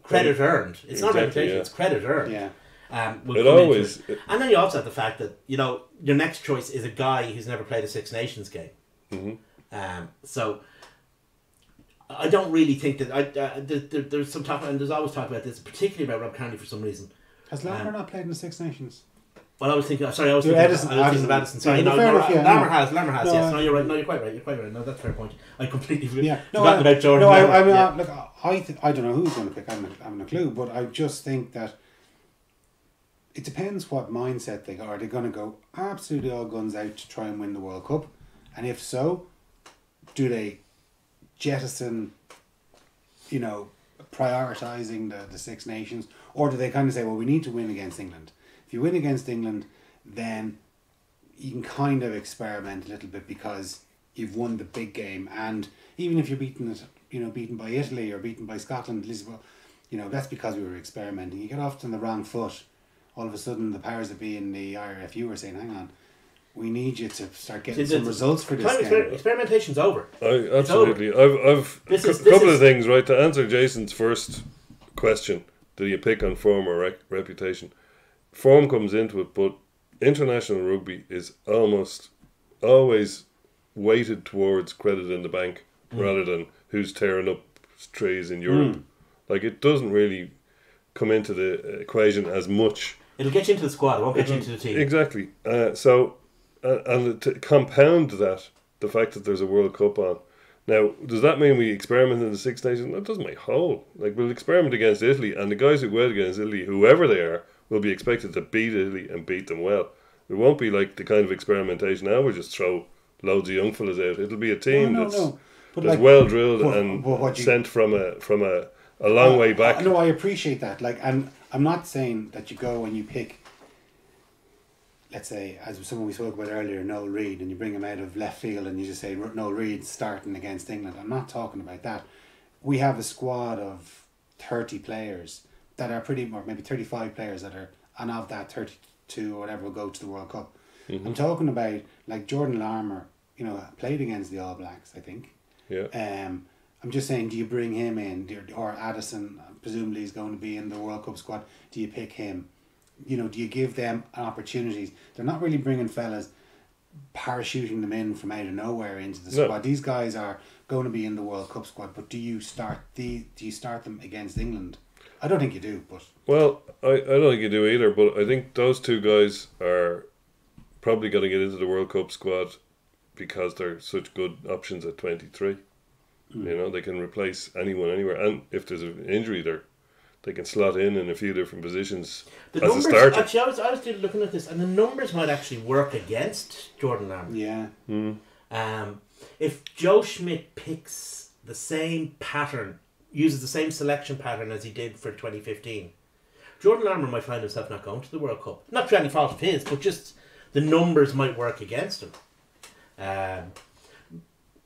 Credit earned. It's not reputation, it's credit earned. Yeah. And then you also have the fact that, your next choice is a guy who's never played a Six Nations game. Mm-hmm. So I don't really think that there's some talk, and there's always talk about this, particularly about Rob Kearney for some reason. Has Latimer not played in the Six Nations? Well, I was thinking. Sorry, I was Do thinking. Edison- I was thinking of Edison. Edison. Sorry, Yeah, no, fair enough, yeah, Lammer no. has. Lammer has. No, Yes, no, you're right. No, you're quite right. You're quite right. No, that's a fair point. I completely Yeah, no, forgotten about Jordan. No, Lammer. I mean, Yeah. look, I don't know who's going to pick. I haven't a clue, but I just think that it depends what mindset they got. Are they going to go absolutely all guns out to try and win the World Cup? And if so, do they jettison, prioritising the Six Nations? Or do they kind of say, well, we need to win against England? If you win against England, then you can kind of experiment a little bit because you've won the big game. And even if you're beaten by Italy or beaten by Scotland, at least, that's because we were experimenting. You get off on the wrong foot. All of a sudden, the powers that be in the IRFU are saying, hang on, we need you to start getting some results for this game. Experimentation's over. Absolutely. I've This is- couple of things, right? To answer Jason's first question, do you pick on form or reputation? Form comes into it, but international rugby is almost always weighted towards credit in the bank rather than who's tearing up trees in Europe. Like, it doesn't really come into the equation as much. It'll get you into the squad. It won't get you into the team. Exactly. And to compound that, the fact that there's a World Cup on. Now, does that mean we experiment in the Six Nations? That doesn't make whole. Like, we'll experiment against Italy, and the guys who go out against Italy, whoever they are, will be expected to beat Italy and beat them well. It won't be like the kind of experimentation now we just throw loads of young fellas out. It'll be a team that's well drilled and sent from a long way back. No, I appreciate that. Like, and I'm not saying that you go and you pick, let's say, as someone we spoke about earlier, Noel Reid, and you bring him out of left field and you just say Noel Reid's starting against England. I'm not talking about that. We have a squad of 30 players that are or maybe 35 players that are, and of that 32 or whatever will go to the World Cup. I'm talking about like Jordan Larmour, played against the All Blacks, I think. Yeah. I'm just saying, do you bring him in, or Addison? Presumably is going to be in the World Cup squad. Do you pick him? Do you give them opportunities? They're not really bringing fellas, parachuting them in from out of nowhere into the squad. These guys are going to be in the World Cup squad. But do you start them against England? I don't think you do. But well, I don't think you do either. But I think those two guys are probably going to get into the World Cup squad because they're such good options at 23. They can replace anyone anywhere, and if there's an injury, they can slot in a few different positions as a starter. Actually, I was looking at this, and the numbers might actually work against Jordan Larmour. Yeah. If Joe Schmidt picks the same pattern, uses the same selection pattern as he did for 2015, Jordan Larmour might find himself not going to the World Cup. Not through any fault of his, but just the numbers might work against him.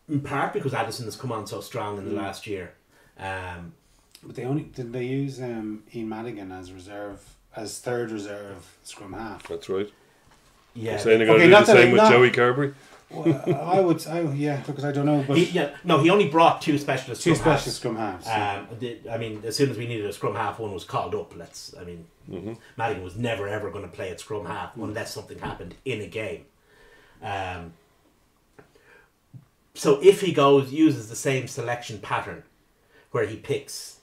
In part because Addison has come on so strong in the last year. But did they use Ian Madigan as third reserve scrum half? That's right. Yeah. You're saying they're going to do the same with Joey Carberry? Well, because I don't know. But he onhe brought two specialist scrum halves. I mean, as soon as we needed a scrum half, one was called up. Madigan was never ever going to play at scrum half unless something happened in a game. So if he uses the same selection pattern, where he picks,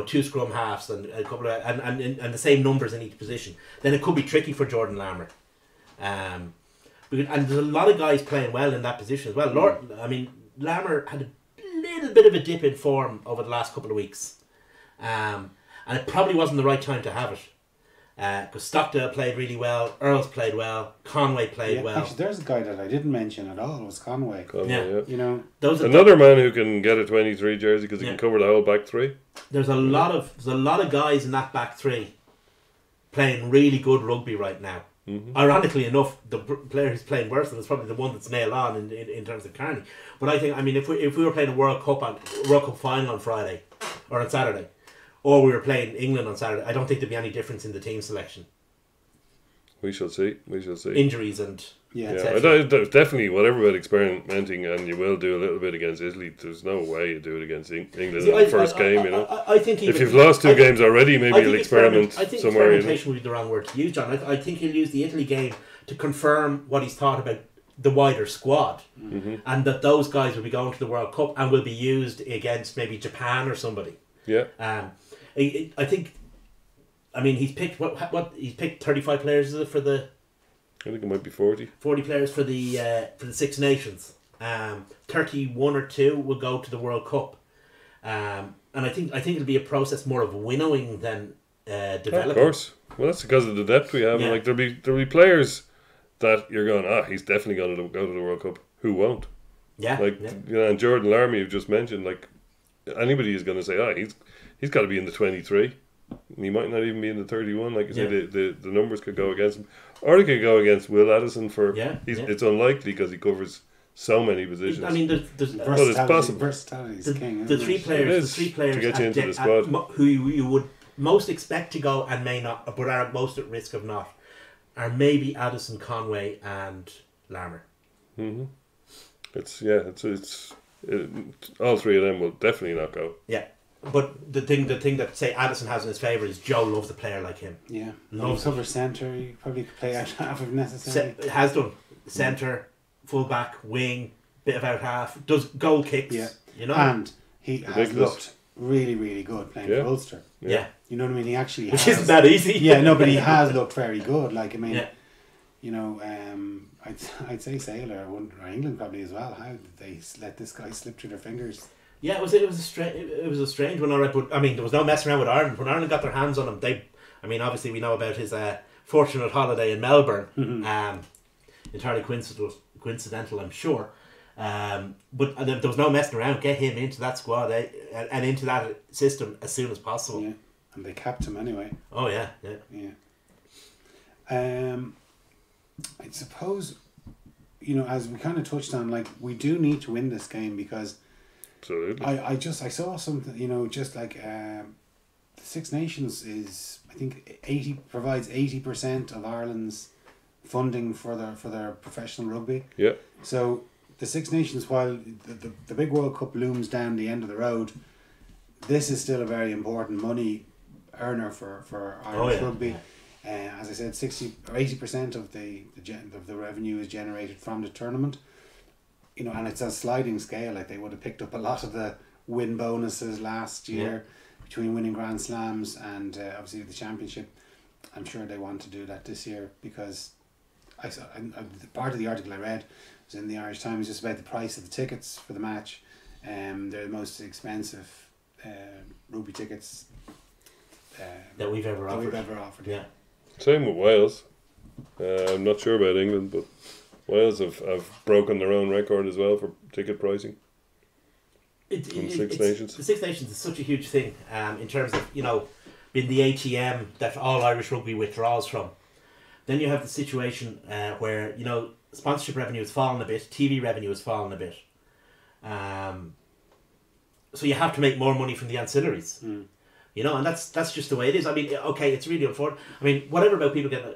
two scrum halves and a couple of and the same numbers in each position, then it could be tricky for Jordan Larmour. And there's a lot of guys playing well in that position as well. Larmour had a little bit of a dip in form over the last couple of weeks, and it probably wasn't the right time to have it. Because Stockdale played really well, Earls played well, Conway played well. Actually, there's a guy that I didn't mention at all, was Conway. Yeah. Another man who can get a 23 jersey because he can cover the whole back three. There's a lot of guys in that back three playing really good rugby right now. Ironically enough, the player who's playing worse than is probably the one that's nailed on in terms of Carney. But I think, if we were playing a World Cup final on Friday or on Saturday, or we were playing England on Saturday, I don't think there'd be any difference in the team selection. We shall see. Injuries and definitely whatever about experimenting, and you will do a little bit against Italy. There's no way you do it against England in the first game. I think if you've lost two games already, maybe you'll experiment somewhere. I think experimentation would be the wrong word to use, John. I think he'll use the Italy game to confirm what he's thought about the wider squad, and that those guys will be going to the World Cup and will be used against maybe Japan or somebody. Yeah. I think I mean, he's picked what he's picked 35 players, is it, for the I think it might be 40. 40 players for the Six Nations. 31 or 2 will go to the World Cup. And I think it'll be a process more of winnowing than developing. Of course. Well, that's because of the depth we have. Yeah. Like there'll be players that you're going, he's definitely going to go to the World Cup. Who won't? Yeah. Like yeah. you know, and Jordan Larmy you've just mentioned. Like anybody is going to say, he's got to be in the 23. And he might not even be in the 31. Like you say, the numbers could go against him, or they could go against Will Addison for. It's unlikely because he covers so many positions. I mean, there's but it's possible. Versatility's king. The three players to get you into the squad. who you would most expect to go and may not, but are most at risk of not, are maybe Addison, Conway, and Larmer. Mm-hmm. All three of them will definitely not go. Yeah, but the thing that say Addison has in his favour is Joe loves a player like him. Yeah, Loves cover centre. You probably could play out half if necessary. Has done centre, full back, wing, bit of out half, does goal kicks. Yeah, you know, and he has Ridiculous. looked really, really good playing for Ulster. Yeah. You know what I mean? He actually Which has. isn't that easy. Yeah, no, but he has looked very good. Like, I mean, Yeah. you know, I'd say Sailor or England probably as well. How did they let this guy slip through their fingers? Yeah, it was a strange one, alright. But I mean, there was no messing around with Ireland. When Ireland got their hands on him, obviously we know about his fortunate holiday in Melbourne. Entirely coincidental, I'm sure. But there was no messing around. Get him into that squad and into that system as soon as possible. Yeah, and they capped him anyway. Oh yeah. I suppose, you know, as we kind of touched on, like, we do need to win this game because Absolutely. I saw something, you know, just like the Six Nations is, I think, provides 80% of Ireland's funding for their professional rugby. Yeah. So the Six Nations, while the big World Cup looms down the end of the road, this is still a very important money earner for Irish rugby. As I said, 60 or 80% of the revenue is generated from the tournament. You know, and it's a sliding scale. Like, they would have picked up a lot of the win bonuses last year between winning Grand Slams and obviously the championship. I'm sure they want to do that this year because I saw part of the article I read was in the Irish Times just about the price of the tickets for the match. They're the most expensive rugby tickets That we've ever offered. Yeah. Same with Wales. I'm not sure about England, but Wales have broken their own record as well for ticket pricing. Six Nations. The Six Nations is such a huge thing in terms of, you know, being the ATM that all Irish rugby withdraws from. Then you have the situation where, you know, sponsorship revenue has fallen a bit, TV revenue has fallen a bit. So you have to make more money from the ancillaries. You know, and that's just the way it is. I mean, okay, it's really unfortunate. I mean, whatever about people getting...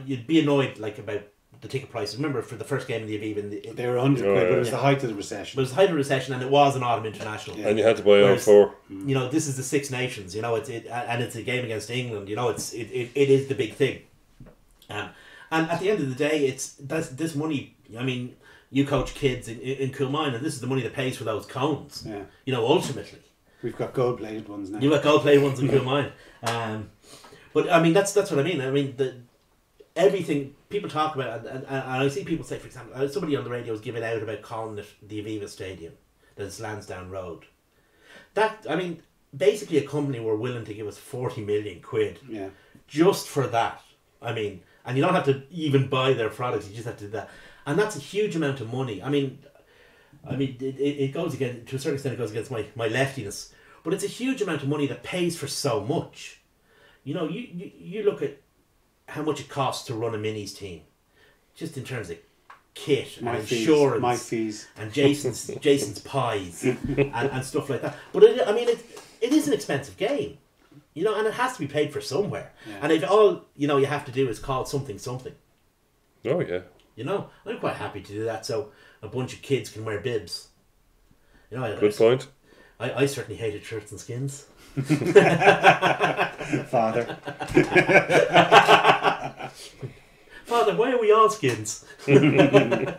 you'd be annoyed, like, about the ticket prices. Remember, for the first game of the Aviva... They were 100 quid, but it was the height of the recession. But it was the height of the recession, and it was an autumn international. And you had to buy all four. You know, this is the Six Nations, you know, and it's a game against England, you know, it is the big thing. And at the end of the day, this money, I mean, you coach kids in Coolmine, and this is the money that pays for those cones. Yeah. You know, ultimately. We've got gold-plated ones now. You've got gold-plated ones in Coolmine. But, I mean, that's what I mean. I mean, everything people talk about, and I see people say, for example, somebody on the radio was giving out about calling it the Aviva Stadium, that it's Lansdowne Road. That, I mean, basically a company were willing to give us 40 million quid just for that. I mean, and you don't have to even buy their products, you just have to do that. And that's a huge amount of money. I mean, it goes against, to a certain extent, it goes against my leftiness, but it's a huge amount of money that pays for so much. You know, you look at how much it costs to run a minis team, just in terms of kit and insurance, my fees, and Jason's pies and stuff like that. But it is an expensive game, you know, and it has to be paid for somewhere. Yeah. And if all you have to do is call it something. Oh yeah. You know, I'm quite happy to do that, so a bunch of kids can wear bibs. You know, good point. I certainly hated shirts and skins. Father, why are we all skins? Anyway,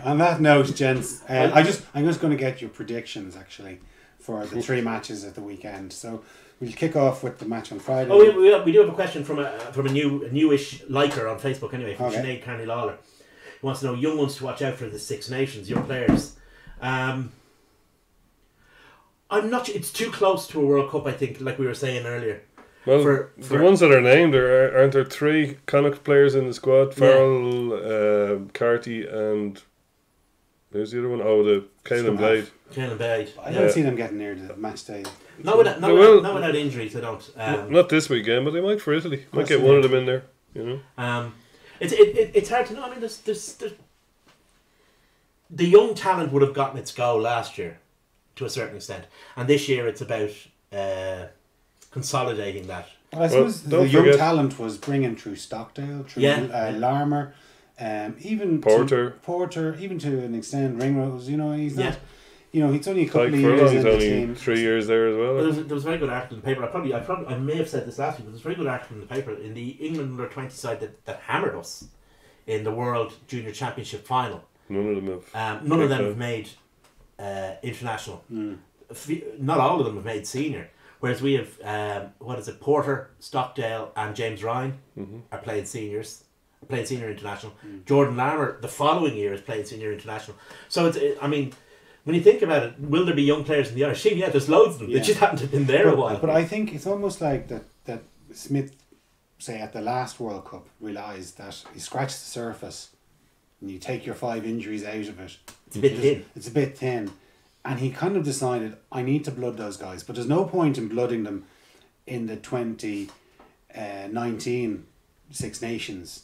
on that note, gents, I'm just going to get your predictions actually for the 3 matches at the weekend. So we'll kick off with the match on Friday. Oh, we do have a question from a newish liker on Facebook anyway, from Sinead Carney Lawler. He wants to know young ones to watch out for the Six Nations, young players. I'm not. It's too close to a World Cup, I think, like we were saying earlier. Well, the ones that are named, aren't there 3 Connacht players in the squad? Farrell, Carty, and who's the other one? Oh, the Caelan Blade. Caelan Blade. I don't see them getting near the match day. Not without injuries, I don't. Not this weekend, but they might for Italy. Might get one of them in there, you know. It's hard to know. I mean, there's the young talent would have gotten its go last year, to a certain extent, and this year it's about consolidating that. Well, I suppose the young talent was bringing through Stockdale, through Larmer, even Porter, even to an extent Ringrose. You know, he's not. You know, he's only a couple of years in the team. 3 years there as well. There was a very good article in the paper. I may have said this last week, but there's a very good article in the paper in the England under 20 side that hammered us in the World Junior Championship final. None of them have made international. Not all of them have made senior. Whereas we have Porter, Stockdale, and James Ryan are playing senior international. Jordan Larmer the following year is playing senior international. So when you think about it, will there be young players in the Irish team? Yeah, there's loads of them. They just haven't been there a while. But I think it's almost like that Smith, say at the last World Cup, realised that he scratched the surface and you take your 5 injuries out of it. It's a bit thin. And he kind of decided, I need to blood those guys. But there's no point in blooding them in the 2019 Six Nations.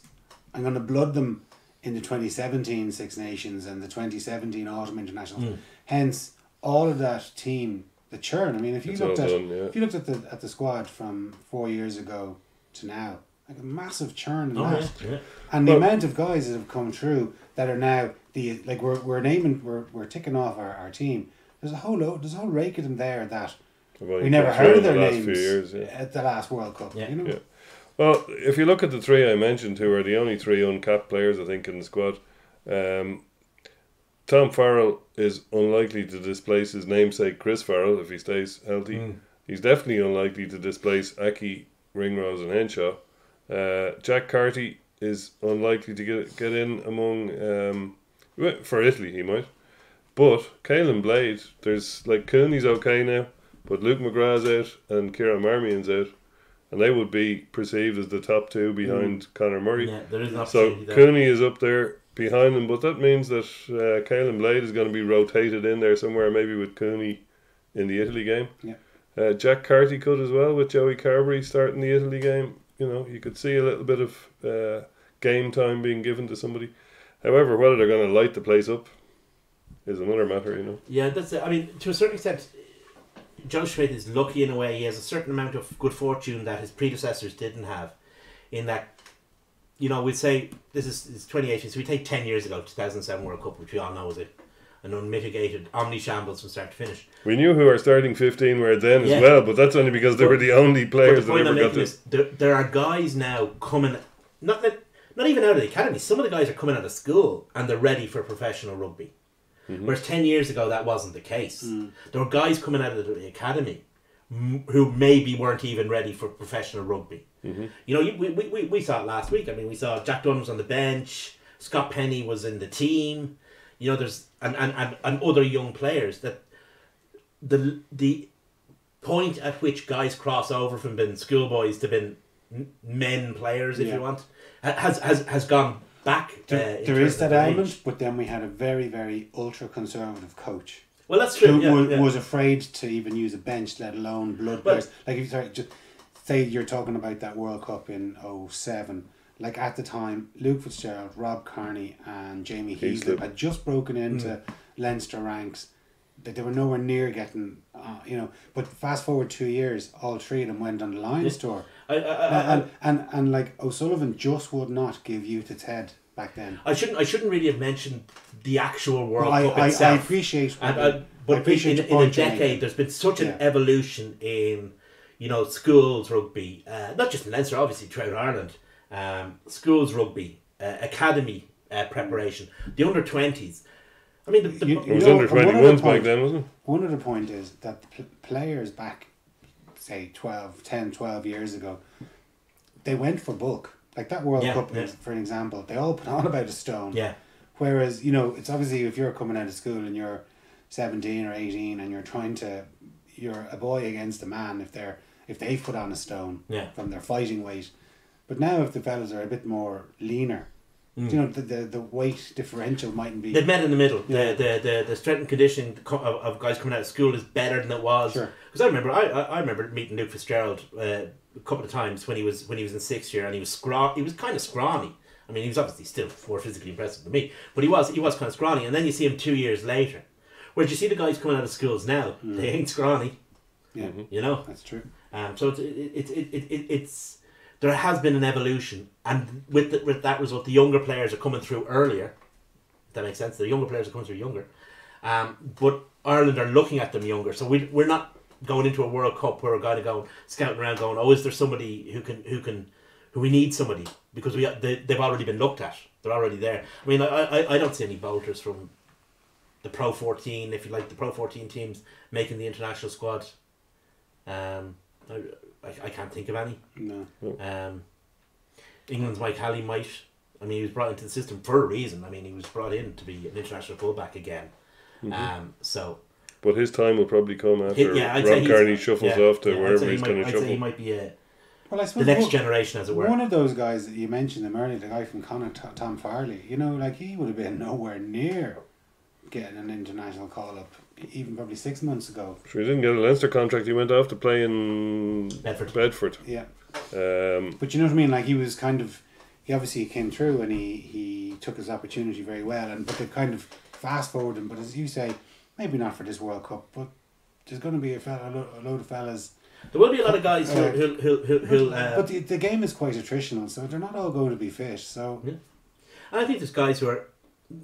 I'm going to blood them in the 2017 Six Nations and the 2017 Autumn Internationals. Hence, all of that team, the churn. I mean, if you looked at the squad from 4 years ago to now, like a massive churn in that. Yeah. And the amount of guys that have come through that are now we're ticking off our team. There's a whole rake of them there that we never heard of their names at the last World Cup. Yeah. You know? Well, if you look at the 3 I mentioned, who are the only 3 uncapped players I think in the squad, Tom Farrell is unlikely to displace his namesake Chris Farrell if he stays healthy. He's definitely unlikely to displace Aki, Ringrose and Henshaw. Jack Carty is unlikely to get in among for Italy he might. But Caelan Blade, there's like Cooney's okay now, but Luke McGrath's out and Kieran Marmion's out. And they would be perceived as the top 2 behind Conor Murray. Yeah, there is an opportunity there. Cooney is up there behind them, but that means that Caelan Blade is going to be rotated in there somewhere, maybe with Cooney in the Italy game. Yeah. Jack Carty could as well, with Joey Carberry starting the Italy game. You know, you could see a little bit of game time being given to somebody. However, whether they're going to light the place up is another matter, you know. Yeah, that's it. I mean, to a certain extent, Joe Schmidt is lucky in a way. He has a certain amount of good fortune that his predecessors didn't have, in that, you know, we'd say this is 2018, so we take 10 years ago, 2007 World Cup, which we all know was an unmitigated omni-shambles from start to finish. We knew who our starting 15 were then as well, but that's only because they were the only players that ever got this. There are guys now coming, not even out of the academy, some of the guys are coming out of school and they're ready for professional rugby. Whereas 10 years ago that wasn't the case. There were guys coming out of the academy who maybe weren't even ready for professional rugby. You know, we saw it last week. I mean, we saw Jack Dunn was on the bench, Scott Penny was in the team. You know, there's and other young players that the point at which guys cross over from being schoolboys to being men players, if you want, has gone back. There is that element, but then we had a very, very ultra conservative coach. Well, that's true. Who was afraid to even use a bench, let alone blood players. Like if you say you're talking about that World Cup in 2007. Like at the time, Luke Fitzgerald, Rob Kearney, and Jamie Heaslip had just broken into Leinster ranks. That they were nowhere near getting, you know. But fast forward 2 years, all 3 of them went on the Lions tour. And like O'Sullivan just would not give youth its head back then. I shouldn't really have mentioned the actual World Cup itself. I appreciate, but in a decade, there's been such an evolution in, you know, schools rugby, not just in Leinster, obviously throughout Ireland. Schools rugby, academy preparation, the under-20s. I mean, It was under 21s back then, wasn't it? One other point is that players back, say, 12 years ago, they went for bulk. Like that World Cup, for an example, they all put on about a stone. Yeah. Whereas, it's obviously if you're coming out of school and you're 17 or 18 and you're a boy against a man if they've put on a stone from their fighting weight. But now if the fellas are a bit more leaner, the weight differential mightn't be. They've met in the middle. The strength and conditioning of guys coming out of school is better than it was. Sure. Because I remember meeting Luke Fitzgerald a couple of times when he was in sixth year, and he was kind of scrawny. I mean, he was obviously still more physically impressive than me, but he was kind of scrawny. And then you see him 2 years later. Whereas you see the guys coming out of schools now, they ain't scrawny. Yeah, that's true. So it's there has been an evolution, and with that result, the younger players are coming through earlier. If that makes sense. The younger players are coming through younger, but Ireland are looking at them younger. So we're not going into a World Cup where we're going to go scouting around, going, oh, is there somebody who we need somebody, because they've already been looked at. They're already there. I mean, I don't see any bolters from the Pro 14, if you like, the Pro 14 teams making the international squad. I can't think of any. No. England's Mike Halley might. I mean, he was brought into the system for a reason. I mean, he was brought in to be an international fullback again. But his time will probably come after Rob Kearney shuffles off to wherever he's going to shuffle. I'd say he might be I suppose the next generation, as it were. One of those guys that you mentioned him earlier, the guy from Connacht, Tom Farley, he would have been nowhere near getting an international call-up, even probably 6 months ago. Sure, he didn't get a Leinster contract. He went off to play in Bedford. Yeah. But you know what I mean? Like, he was he obviously came through and he took his opportunity very well. But they kind of fast-forward him. But as you say, maybe not for this World Cup, but there's going to be a load of fellas. There will be a lot of guys who'll but the game is quite attritional, so they're not all going to be fit. So, and I think there's guys who are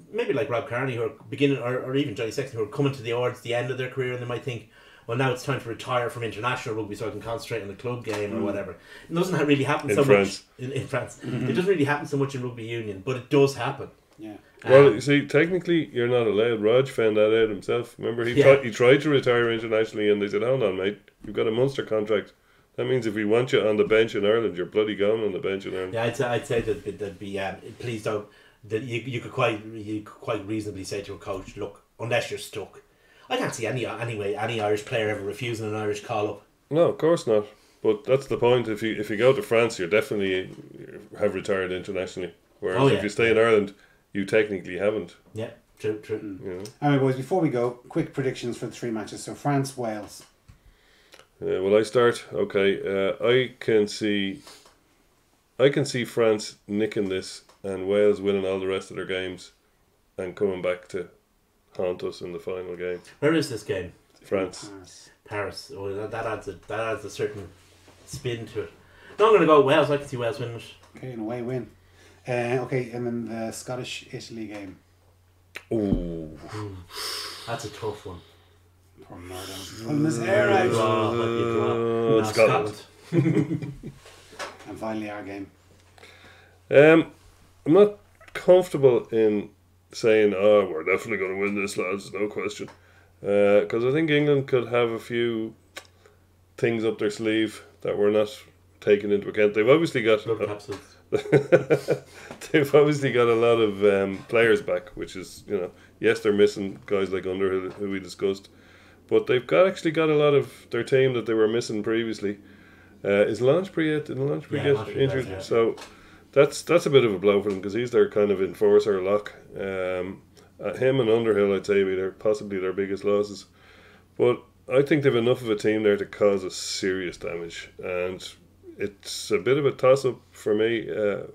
maybe like Rob Kearney, who are beginning, or even Johnny Sexton, who are coming towards the end of their career, and they might think, well, now it's time to retire from international rugby so I can concentrate on the club game or whatever. It doesn't really happen so much in France. It doesn't really happen so much in rugby union, but it does happen. Yeah. Well, you see, technically, you're not allowed. Raj found that out himself. Remember, he tried to retire internationally, and they said, hold on, mate, you've got a Munster contract. That means if we want you on the bench in Ireland, you're bloody gone on the bench in Ireland. Yeah, I'd say that'd be please don't. That you could quite reasonably say to a coach, look, unless you're stuck. I can't see any Irish player ever refusing an Irish call up. No, of course not. But that's the point. If you go to France, you definitely have retired internationally. Whereas if you stay in Ireland, you technically haven't. Yeah, true. You know? All right, boys. Before we go, quick predictions for the 3 matches. So France, Wales. Will I start? Okay. I can see France nicking this and Wales winning all the rest of their games and coming back to haunt us in the final game. Where is this game? France. Paris. Oh, that adds a certain spin to it. No, I'm going to go Wales. I can see Wales winning it. Okay, an away win. Okay, and then the Scottish-Italy game. Ooh. That's a tough one. Poor Northern. Pulling his hair out. Scotland. And finally our game. I'm not comfortable in saying, we're definitely going to win this, lads, no question. Because I think England could have a few things up their sleeve that we're not taking into account. They've obviously got they've obviously got a lot of players back, which is, yes, they're missing guys like Underhill, who we discussed, but they've actually got a lot of their team that they were missing previously. Is Launchbury yet? Did Launchbury get injured? Yeah. So that's a bit of a blow for them, because he's their kind of enforcer lock. Him and Underhill, I'd say, are possibly their biggest losses. But I think they've enough of a team there to cause us serious damage, and it's a bit of a toss-up for me.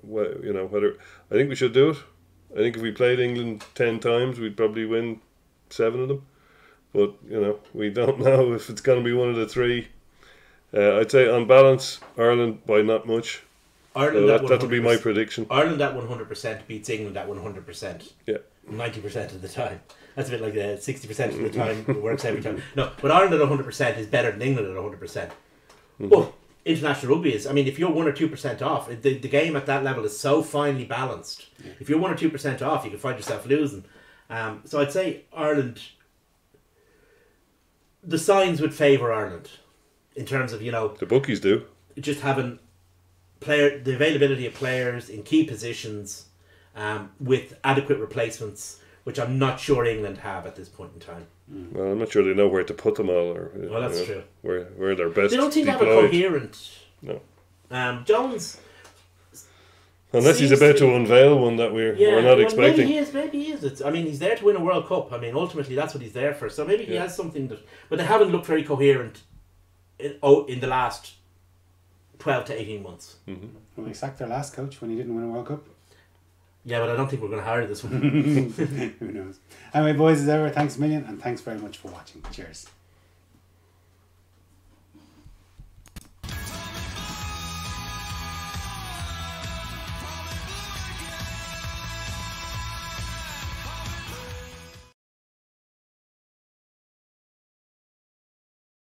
Whether I think we should do it. I think if we played England 10 times, we'd probably win 7 of them. But we don't know if it's going to be one of the 3. I'd say on balance, Ireland by not much. Ireland that'll be my prediction. Ireland at 100% beats England at 100%. Yeah. 90% of the time. That's a bit like 60% of the time it works every time. No, but Ireland at 100% is better than England at 100%. Mm-hmm. Well, international rugby is. I mean, if you're 1 or 2% off, the game at that level is so finely balanced. Yeah. If you're 1 or 2% off, you can find yourself losing. So I'd say Ireland. The signs would favour Ireland in terms of The bookies do. just having the availability of players in key positions, with adequate replacements, which I'm not sure England have at this point in time. Well, I'm not sure they know where to put them all, or Well, that's true. where they're best. They don't seem to have a deployed. coherent. No. Jones. Unless he's seems about to to unveil one that we're not well, expecting. Maybe he is. He's there to win a World Cup. I mean, ultimately, that's what he's there for. So maybe he has something that. But they haven't looked very coherent in the last 12 to 18 months. Mm-hmm. Well, they sacked their last coach when he didn't win a World Cup. Yeah, but I don't think we're going to hire this one. Who knows? Anyway, boys, as ever, thanks a million, and thanks very much for watching. Cheers.